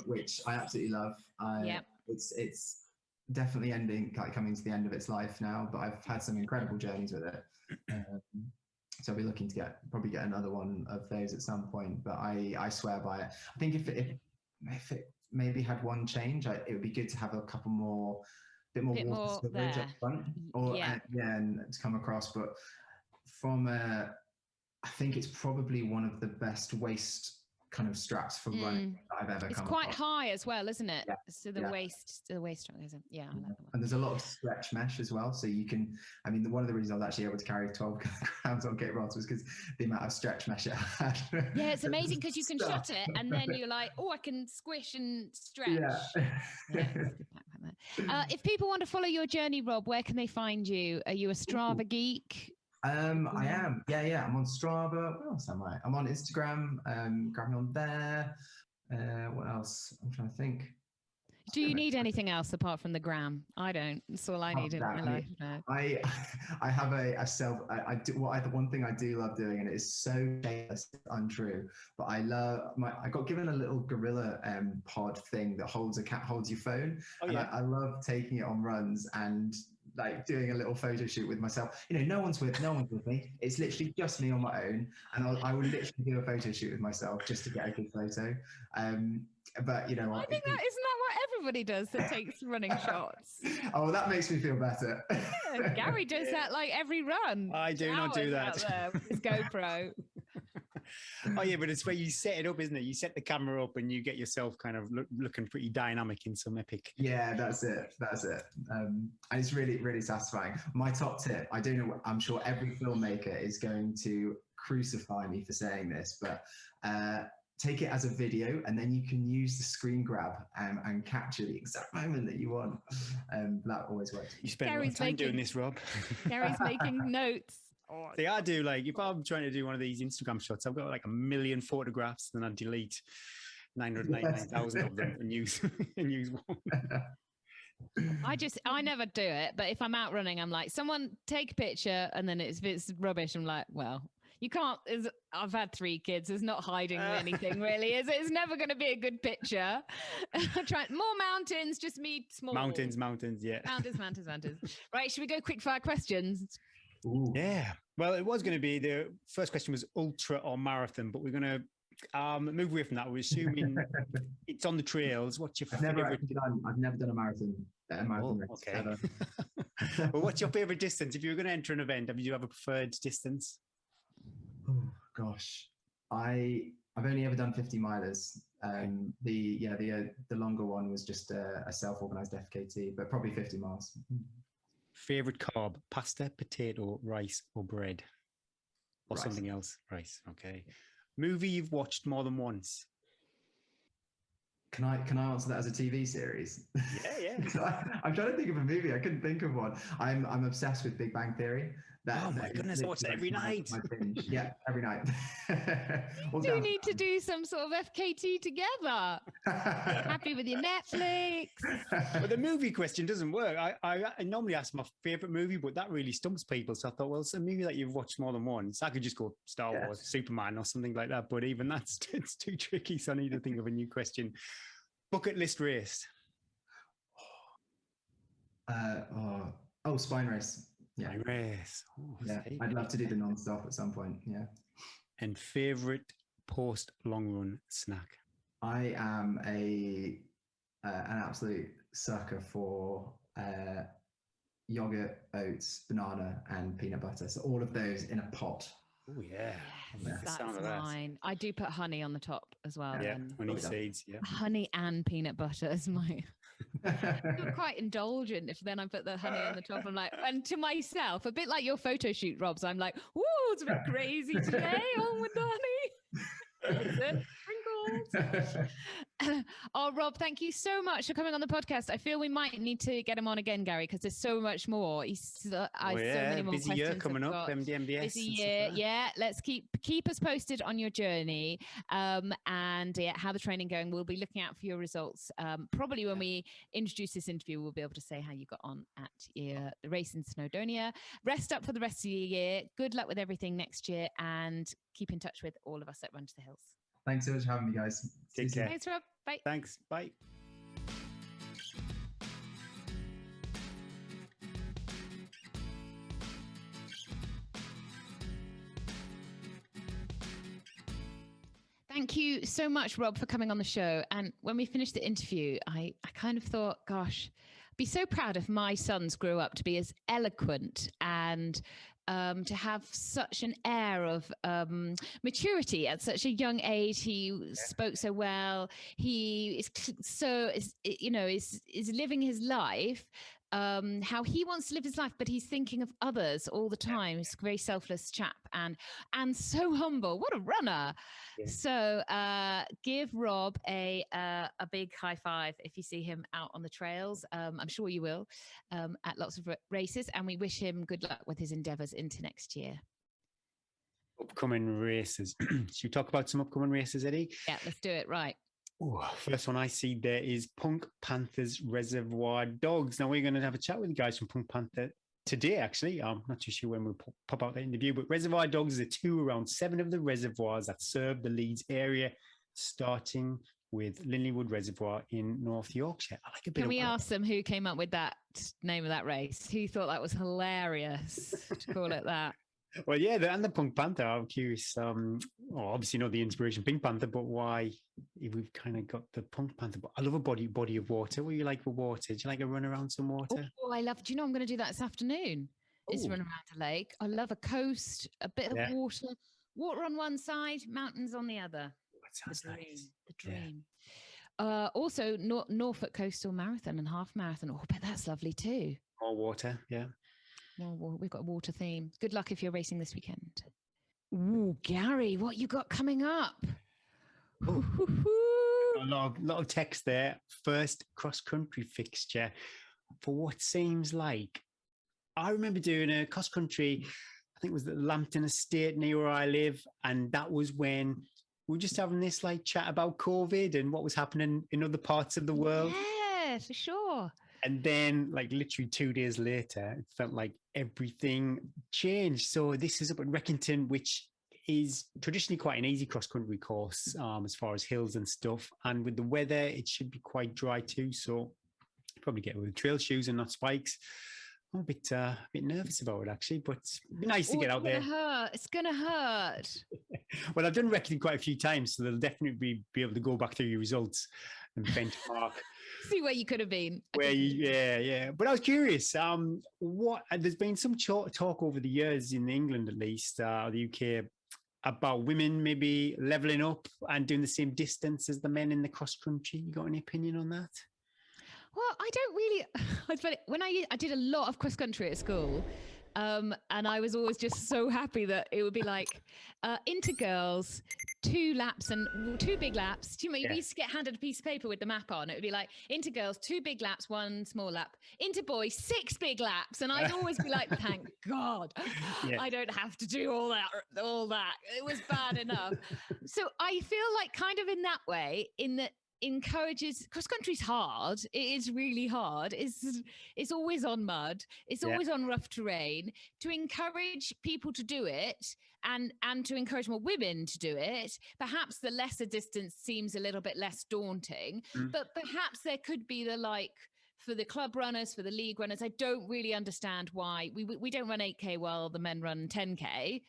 which I absolutely love. It's definitely coming to the end of its life now, but I've had some incredible journeys with it. So I'll be looking to probably get another one of those at some point, but I swear by it. I think if it maybe had one change, it would be good to have a couple more, bit more water storage up front, and to come across. But I think it's probably one of the best waist kind of straps for running that I've ever come across. It's quite high as well, isn't it? Yeah. So the waist strap is I like that one. And there's a lot of stretch mesh as well, so you can. I mean, one of the reasons I was actually able to carry 12 grams on Cape Roth was because the amount of stretch mesh it had. Yeah, it's amazing because you can shut it and then you're like, I can squish and stretch. If people want to follow your journey, Rob, where can they find you? Are you a Strava geek? I am. Yeah. I'm on Strava. Where else am I? I'm on Instagram. Grab me on there. What else? I'm trying to think. Do you need anything else apart from the gram? I don't. That's all I need in my life. No. I have a self. The one thing I do love doing, and it is so shameless, it's untrue, but I got given a little gorilla pod thing that holds your phone. Oh, yeah. And I love taking it on runs and like doing a little photo shoot with myself. No one's with me. It's literally just me on my own, and I would literally do a photo shoot with myself just to get a good photo. But I think that isn't that what everybody does that takes running shots. Oh, that makes me feel better. Gary does that like every run. I do not do that. His GoPro. Oh yeah, but it's where you set it up, isn't it? You set the camera up and you get yourself kind of looking pretty dynamic in some epic. Yeah, that's it. And it's really, really satisfying. My top tip, I don't know, I'm sure every filmmaker is going to crucify me for saying this, but take it as a video and then you can use the screen grab and capture the exact moment that you want. That always works. You spend a lot of time doing this, Rob. Gary's making notes. See, I do, like, if I'm trying to do one of these Instagram shots, I've got like 1 million photographs, then I delete 999,000 of them and use one. I never do it, but if I'm out running, I'm like, someone take a picture, and then if it's rubbish, I'm like, well, you can't. I've had 3 kids. There's not hiding anything, really, is it? It's never going to be a good picture. Try more mountains, just me small. Mountains, yeah. Mountains. Right, should we go quick fire questions? Ooh. Yeah. Well, it was going to be the first question was ultra or marathon, but we're going to Move away from that. We're assuming it's on the trails. What's your favorite? I've never done a marathon race. Okay. Well, what's your favorite distance? If you were going to enter an event, do you have a preferred distance? Oh gosh, I've only ever done 50 milers. The longer one was just a self-organized FKT, but probably 50 miles. Favorite carb: pasta, potato, rice, or bread, or Rice. something else? Rice. Okay. Movie you've watched more than once? Can I answer that as a TV series? Yeah. I'm trying to think of a movie. I couldn't think of one. I'm obsessed with Big Bang Theory. Oh my goodness, I watch that every night. Yeah, every night. You do need to do some sort of FKT together. Happy with your Netflix? But the movie question doesn't work. I normally ask my favorite movie, but that really stumps people. So I thought, well, it's a movie that you've watched more than once. I could just go Star Wars, Superman, or something like that. But even that's it's too tricky. So I need to think of a new question. Bucket list race. Spine race. Yeah. Spine race. Oh, yeah. I'd love to do the non-stop at some point. Yeah. And favorite post long run snack. I am an absolute sucker for yogurt, oats, banana, and peanut butter. So all of those in a pot. Oh yeah. Yes, that's mine. I do put honey on the top as well. Yeah, honey seeds. Yeah. Honey and peanut butter is my. I'm quite indulgent if then I put the honey on the top. I'm like, and to myself, a bit like your photo shoot, Robs. I'm like, woo, it's a bit crazy today. On with the honey. Sprinkles. Oh, Rob, thank you so much for coming on the podcast. I feel we might need to get him on again, Gary, because there's so much more. So many more busy year coming up. MDMBS. Busy year, yeah. Let's keep us posted on your journey, and how the training going. We'll be looking out for your results. Probably when we introduce this interview, we'll be able to say how you got on at the race in Snowdonia. Rest up for the rest of the year. Good luck with everything next year, and keep in touch with all of us at Run to the Hills. Thanks so much for having me, guys. Take care. Thanks, Rob. Bye. Thanks. Bye. Thank you so much, Rob, for coming on the show. And when we finished the interview, I kind of thought, gosh, I'd be so proud if my sons grew up to be as eloquent and to have such an air of maturity at such a young age. He spoke so well. He is living his life how he wants to live his life, but he's thinking of others all the time. He's a very selfless chap and so humble. What a runner. Yeah. So give Rob a big high five if you see him out on the trails. I'm sure you will at lots of races, and we wish him good luck with his endeavors into next year. Upcoming races. Should we talk about some upcoming races, Eddie? Yeah, let's do it. Right. Ooh, first one I see there is Punk Panther's Reservoir Dogs. Now we're going to have a chat with the guys from Punk Panther today, actually. I'm not too sure when we'll pop out the interview, but Reservoir Dogs is a tour around 7 of the reservoirs that serve the Leeds area, starting with Linleywood Reservoir in North Yorkshire. I like a bit. Can we ask them who came up with that name of that race? Who thought that was hilarious to call it that? Well, yeah, and the Punk Panther. I'm curious. Obviously, not the inspiration Pink Panther, but why we've kind of got the Punk Panther. But I love a body of water. What do you like for water? Do you like a run around some water? Oh, I love. Do you know I'm going to do that this afternoon? Is run around a lake. I love a coast, a bit of water on one side, mountains on the other. That sounds nice. The dream. Yeah. Also, Norfolk Coastal Marathon and Half Marathon. Oh, I bet that's lovely too. More water, yeah. Well, we've got a water theme. Good luck if you're racing this weekend. Ooh, Gary, what you got coming up? A lot of text there. First cross-country fixture for what seems like. I remember doing a cross-country, I think it was the Lambton Estate near where I live, and that was when we were just having this like chat about COVID and what was happening in other parts of the world. Yeah, for sure. And then, like, literally 2 days later, it felt like everything changed. So this is up at Reckington, which is traditionally quite an easy cross-country course as far as hills and stuff. And with the weather, it should be quite dry too. So probably get with trail shoes and not spikes. I'm a bit nervous about it actually, but it'd be nice to Oh, get out there. It's gonna hurt. Well, I've done reckoning quite a few times, so they'll definitely be able to go back through your results and benchmark See where you could have been. where you, yeah. But I was curious, what there's been some talk over the years in England, at least, the UK, about women maybe leveling up and doing the same distance as the men in the cross country. You got any opinion on that? Well, I don't really. It's funny. When I did a lot of cross country at school, and I was always just so happy that it would be like into girls, 2 laps and 2 big laps. Do you remember we used to get handed a piece of paper with the map on? It would be like into girls, 2 big laps, 1 small lap. Into boys, 6 big laps, and I'd always be like, thank God, I don't have to do all that. It was bad enough. So I feel like kind of in that way, in that encourages, cross country's hard, it is really hard, it's always on mud, it's always on rough terrain. To encourage people to do it and to encourage more women to do it, perhaps the lesser distance seems a little bit less daunting, but perhaps there could be the like for the club runners, for the league runners. I don't really understand why we don't run 8K while the men run 10K.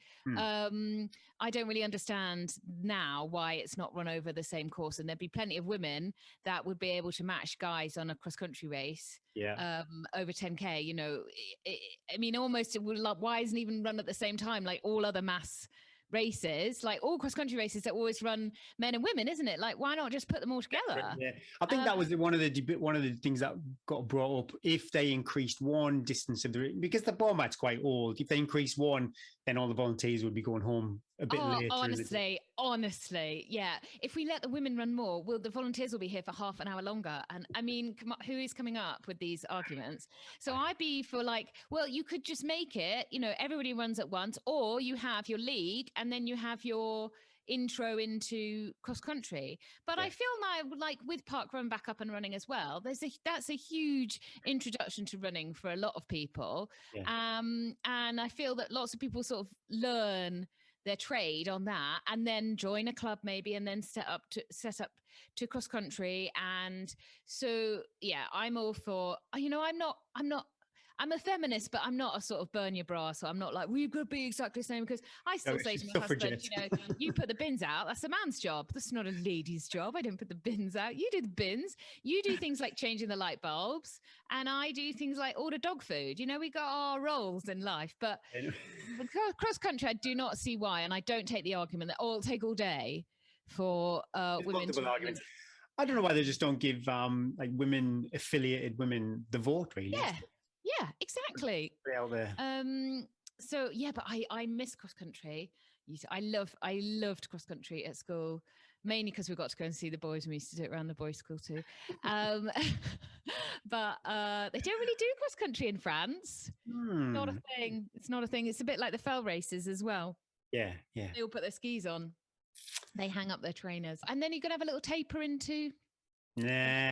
I don't really understand now why it's not run over the same course. And there'd be plenty of women that would be able to match guys on a cross country race over 10K. You know, I mean, almost it would like, why isn't even run at the same time like all other mass races, like all cross country races that always run men and women, isn't it? Like, why not just put them all together? Yeah, I think that was one of the things that got brought up. If they increased one distance of because the format's quite old, if they increased one, then all the volunteers would be going home a bit later. Honestly, yeah. If we let the women run more, the volunteers will be here for half an hour longer. And I mean, who is coming up with these arguments? So I'd be for like, well, you could just make it, you know, everybody runs at once, or you have your league and then you have your intro into cross country. But I feel now, like with Park Run back up and running as well, that's a huge introduction to running for a lot of people. And I feel that lots of people sort of learn their trade on that and then join a club maybe and then set up to cross country. And so I'm all for, you know, I'm a feminist, but I'm not a sort of burn your bra. So I'm not like, we've got to be exactly the same, because I still say to my husband, you know, you put the bins out, that's a man's job. That's not a lady's job. I don't put the bins out. You do the bins. You do things like changing the light bulbs. And I do things like order dog food. You know, we got our roles in life. But cross country, I do not see why. And I don't take the argument that, it'll take all day for women to arguments. I don't know why they just don't give like women, affiliated women, the vote, really. Yeah, exactly. Out there. So yeah, but I miss cross country. I loved cross country at school, mainly because we got to go and see the boys, and we used to do it around the boys' school too. But they don't really do cross country in France. Not a thing. It's not a thing. It's a bit like the fell races as well. Yeah. They all put their skis on. They hang up their trainers, and then you're gonna have a little taper into. Nah,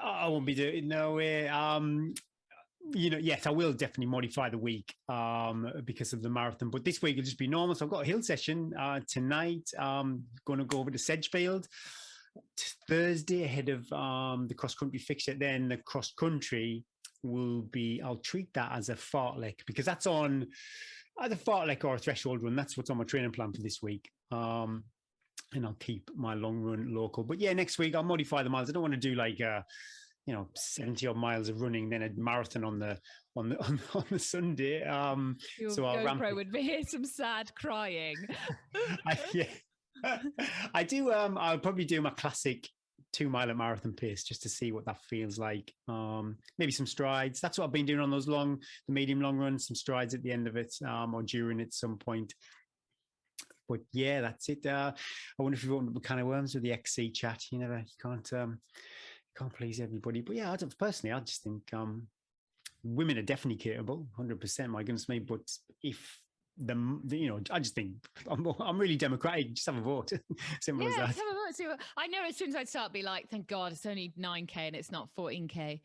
I won't be doing no way. You know, yes, I will definitely modify the week because of the marathon. But this week will just be normal. So I've got a hill session tonight. Going to go over to Sedgefield Thursday ahead of the cross country fixture. Then the cross country will be. I'll treat that as a fartlek because that's on either fartlek or a threshold run. That's what's on my training plan for this week. And I'll keep my long run local. But yeah, next week I'll modify the miles. I don't want to do like 70 odd miles of running, then a marathon on the Sunday. So our GoPro would hear some sad crying. I do. I'll probably do my classic 2-mile marathon pace just to see what that feels like. Maybe some strides. That's what I've been doing on those the medium long runs. Some strides at the end of it or during it at some point. But yeah, that's it. I wonder if you've opened up a can of worms with the XC chat. You can't please everybody. But yeah, personally, I just think women are definitely capable, 100%, my goodness me. But if I just think I'm really democratic. Just have a vote. Simple as that. Have a vote. See I know as soon as I start, be like, thank God it's only 9K and it's not 14K.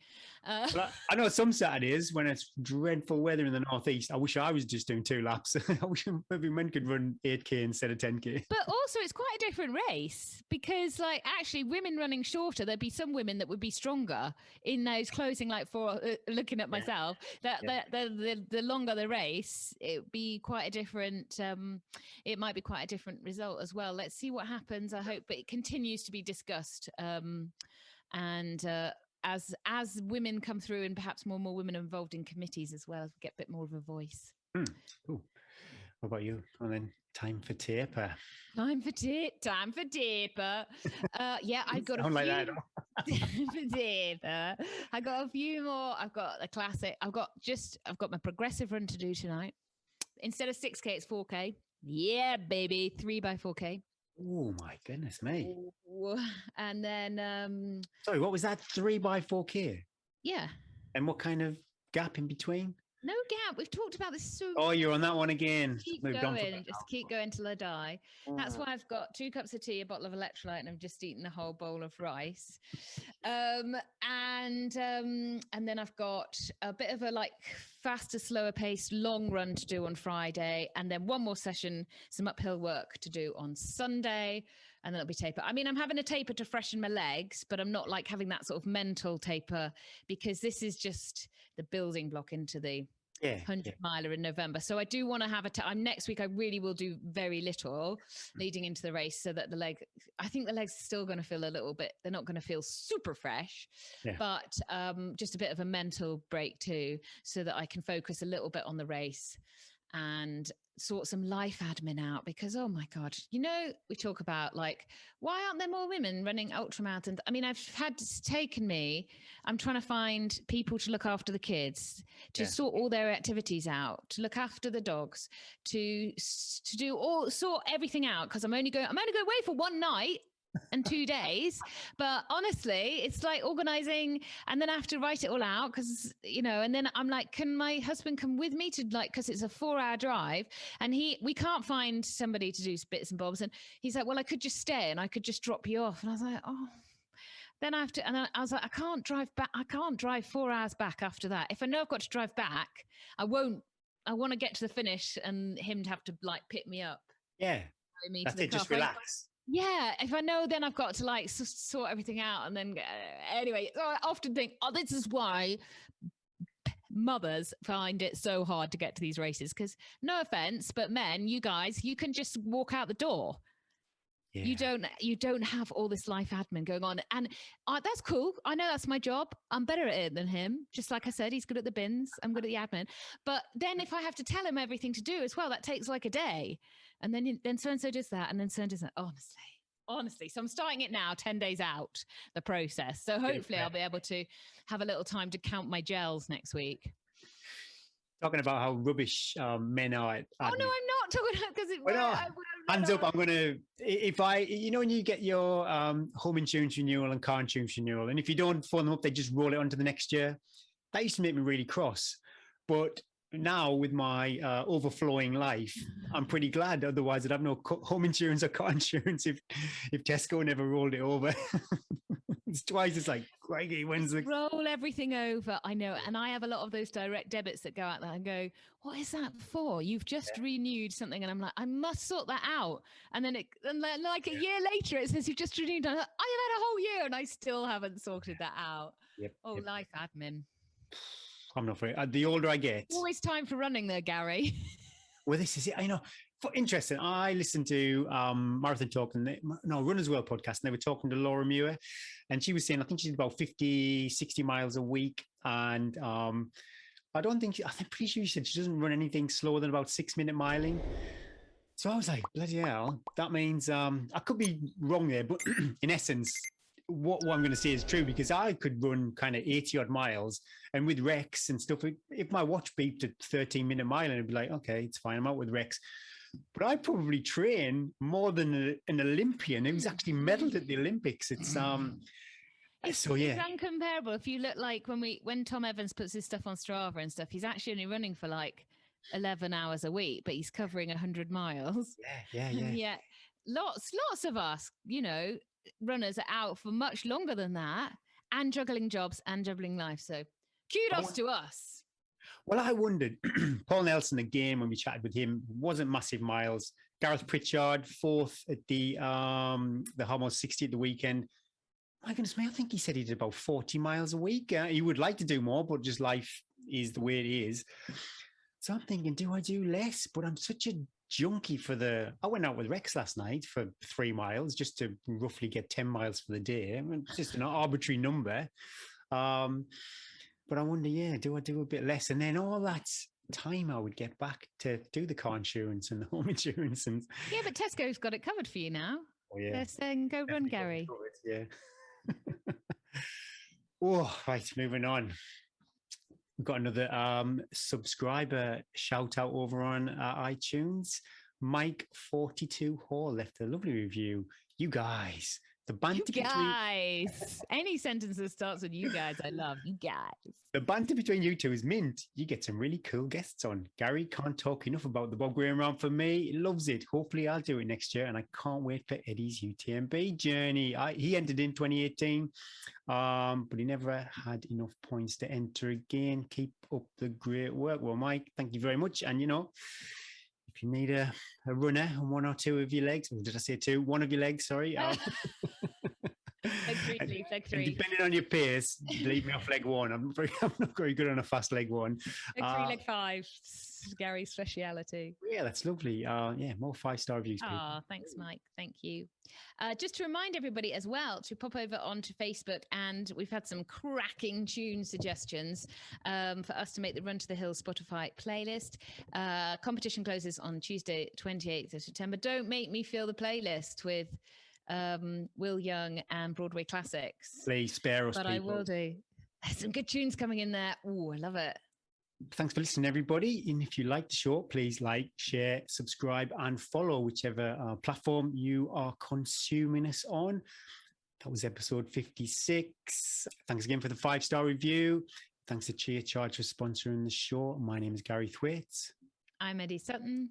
Well, I know some Saturdays when it's dreadful weather in the northeast, I wish I was just doing 2 laps. I wish maybe men could run 8K instead of 10K. But also, it's quite a different race because, like, actually, women running shorter, there'd be some women that would be stronger in those closing, like, looking at myself, the longer the race, it would be quite a different, it might be quite a different result as well. Let's see what happens, I hope. But it continues to be discussed. As women come through and perhaps more women are involved in committees as well, as we get a bit more of a voice. Cool. What about you? And then time for taper. Time for taper. Yeah, I got a few. Like that. For taper. I got a few more. I've got a classic. I've got my progressive run to do tonight. Instead of 6K, it's 4K. Yeah, baby, 3x4K. Oh my goodness me! And then, sorry, what was that? 3x4K. Yeah. And what kind of gap in between? No gap. We've talked about this so. Oh, you're on that one again. Keep going till I die. That's why I've got 2 cups of tea, a bottle of electrolyte, and I've just eaten a whole bowl of rice. And then I've got a bit of a like faster, slower paced long run to do on Friday, and then one more session, some uphill work to do on Sunday. And then it'll be taper. I mean, I'm having a taper to freshen my legs, but I'm not like having that sort of mental taper because this is just the building block into the 100 miler in November. So I do want to have next week. I really will do very little leading into the race so that I think the legs are still going to feel a little bit, they're not going to feel super fresh, but just a bit of a mental break too, so that I can focus a little bit on the race and sort some life admin out because, oh my God, we talk about like, why aren't there more women running ultramarathons? I mean, I'm trying to find people to look after the kids, to sort all their activities out, to look after the dogs, to sort everything out. Cause I'm only going away for one night and 2 days, but honestly it's like organizing, and then I have to write it all out because and then I'm like, can my husband come with me to like, because it's a 4-hour drive and we can't find somebody to do bits and bobs, and he's like, well, I could just stay and I could just drop you off, and I was like, oh, then I have to, and I was like, I can't drive back, I can't drive 4 hours back after that. If I know I've got to drive back, I want to get to the finish and him to have to like pick me up. That's it, just relax. Yeah, if I know, then I've got to like sort everything out, and then anyway, I often think, this is why mothers find it so hard to get to these races. Because no offense, but men, you guys, you can just walk out the door. Yeah. You don't have all this life admin going on, and that's cool. I know that's my job. I'm better at it than him. Just like I said, he's good at the bins. I'm good at the admin. But then if I have to tell him everything to do as well, that takes like a day. And then so-and-so does that, and then so-and-so does that. Honestly. So I'm starting it now, 10 days out, the process. So hopefully I'll be able to have a little time to count my gels next week. Talking about how rubbish men are at admin. Oh, no, I'm not talking about, because hands up, I'm going to, if when you get your home insurance renewal and car insurance renewal, and if you don't phone them up, they just roll it on to the next year. That used to make me really cross. But now with my overflowing life, I'm pretty glad. Otherwise, I'd have no home insurance or car insurance if Tesco never rolled it over. It's twice. It's like, crikey, when's the roll everything over? I know, and I have a lot of those direct debits that go out there and go, "What is that for? You've just renewed something," and I'm like, "I must sort that out." And then like a year later, it says you've just renewed. I've had a whole year, and I still haven't sorted that out. Life admin. I'm not for it. The older I get, always time for running there, Gary. Well, this is it. I know. Interesting. I listened to Marathon Talk Runners World podcast, and they were talking to Laura Muir, and she was saying, I think she's about 50, 60 miles a week. And I'm pretty sure she said she doesn't run anything slower than about 6-minute miling. So I was like, bloody hell, that means I could be wrong there, but in essence, what I'm going to say is true, because I could run kind of 80 odd miles, and with Rex and stuff, if my watch beeped at 13-minute mile, and I'd be like, okay, it's fine, I'm out with Rex. But I probably train more than an Olympian who's actually medaled at the Olympics. It's It's uncomparable. If you look like when Tom Evans puts his stuff on Strava and stuff, he's actually only running for like 11 hours a week, but he's covering 100 miles. Yeah. And yet lots of us, runners are out for much longer than that and juggling jobs and juggling life. So kudos to us. Well, I wondered, Paul Nelson, again, when we chatted with him, wasn't massive miles. Gareth Pritchard, 4th at the almost 60 at the weekend. My goodness me, I think he said he did about 40 miles a week. He would like to do more, but just life is the way it is. So I'm thinking, do I do less? But I'm such a junkie I went out with Rex last night for 3 miles just to roughly get 10 miles for the day. I mean, it's just an arbitrary number. But I wonder, do I do a bit less? And then all that time I would get back to do the car insurance and the home insurance. And yeah, but Tesco's got it covered for you now. Oh, yeah. They're saying, go run, Gary. Yeah. Oh, right, moving on. We've got another subscriber shout out over on iTunes. Mike42 Hall left a lovely review. You guys, the banter guys. Any sentence that starts with you guys, I love. You guys. The banter between you two is mint. You get some really cool guests on. Gary can't talk enough about the Bob Graham round for me. He loves it. Hopefully I'll do it next year. And I can't wait for Eddie's UTMB journey. He entered in 2018, but he never had enough points to enter again. Keep up the great work. Well, Mike, thank you very much. And, if you need a runner on one or two of your legs, or did I say two? One of your legs, sorry. Leg 3, please. Leg 3. Depending on your pace, leave me off leg 1. I'm not very good on a fast leg 1. Leg 3, leg 5. Gary's speciality. Yeah, that's lovely. More 5-star reviews. Thanks, Mike. Thank you. Just to remind everybody as well to pop over onto Facebook, and we've had some cracking tune suggestions for us to make the Run to the Hills Spotify playlist. Competition closes on Tuesday, 28th of September. Don't make me fill the playlist with Will Young and Broadway classics. Please spare us, but people. I will do. There's some good tunes coming in there. Oh, I love it. Thanks for listening, everybody. And if you like the show, please like, share, subscribe, and follow whichever platform you are consuming us on. That was episode 56. Thanks again for the 5-star review. Thanks to Cheer Charge for sponsoring the show. My name is Gary Thwaites. I'm Eddie Sutton.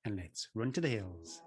And let's run to the hills.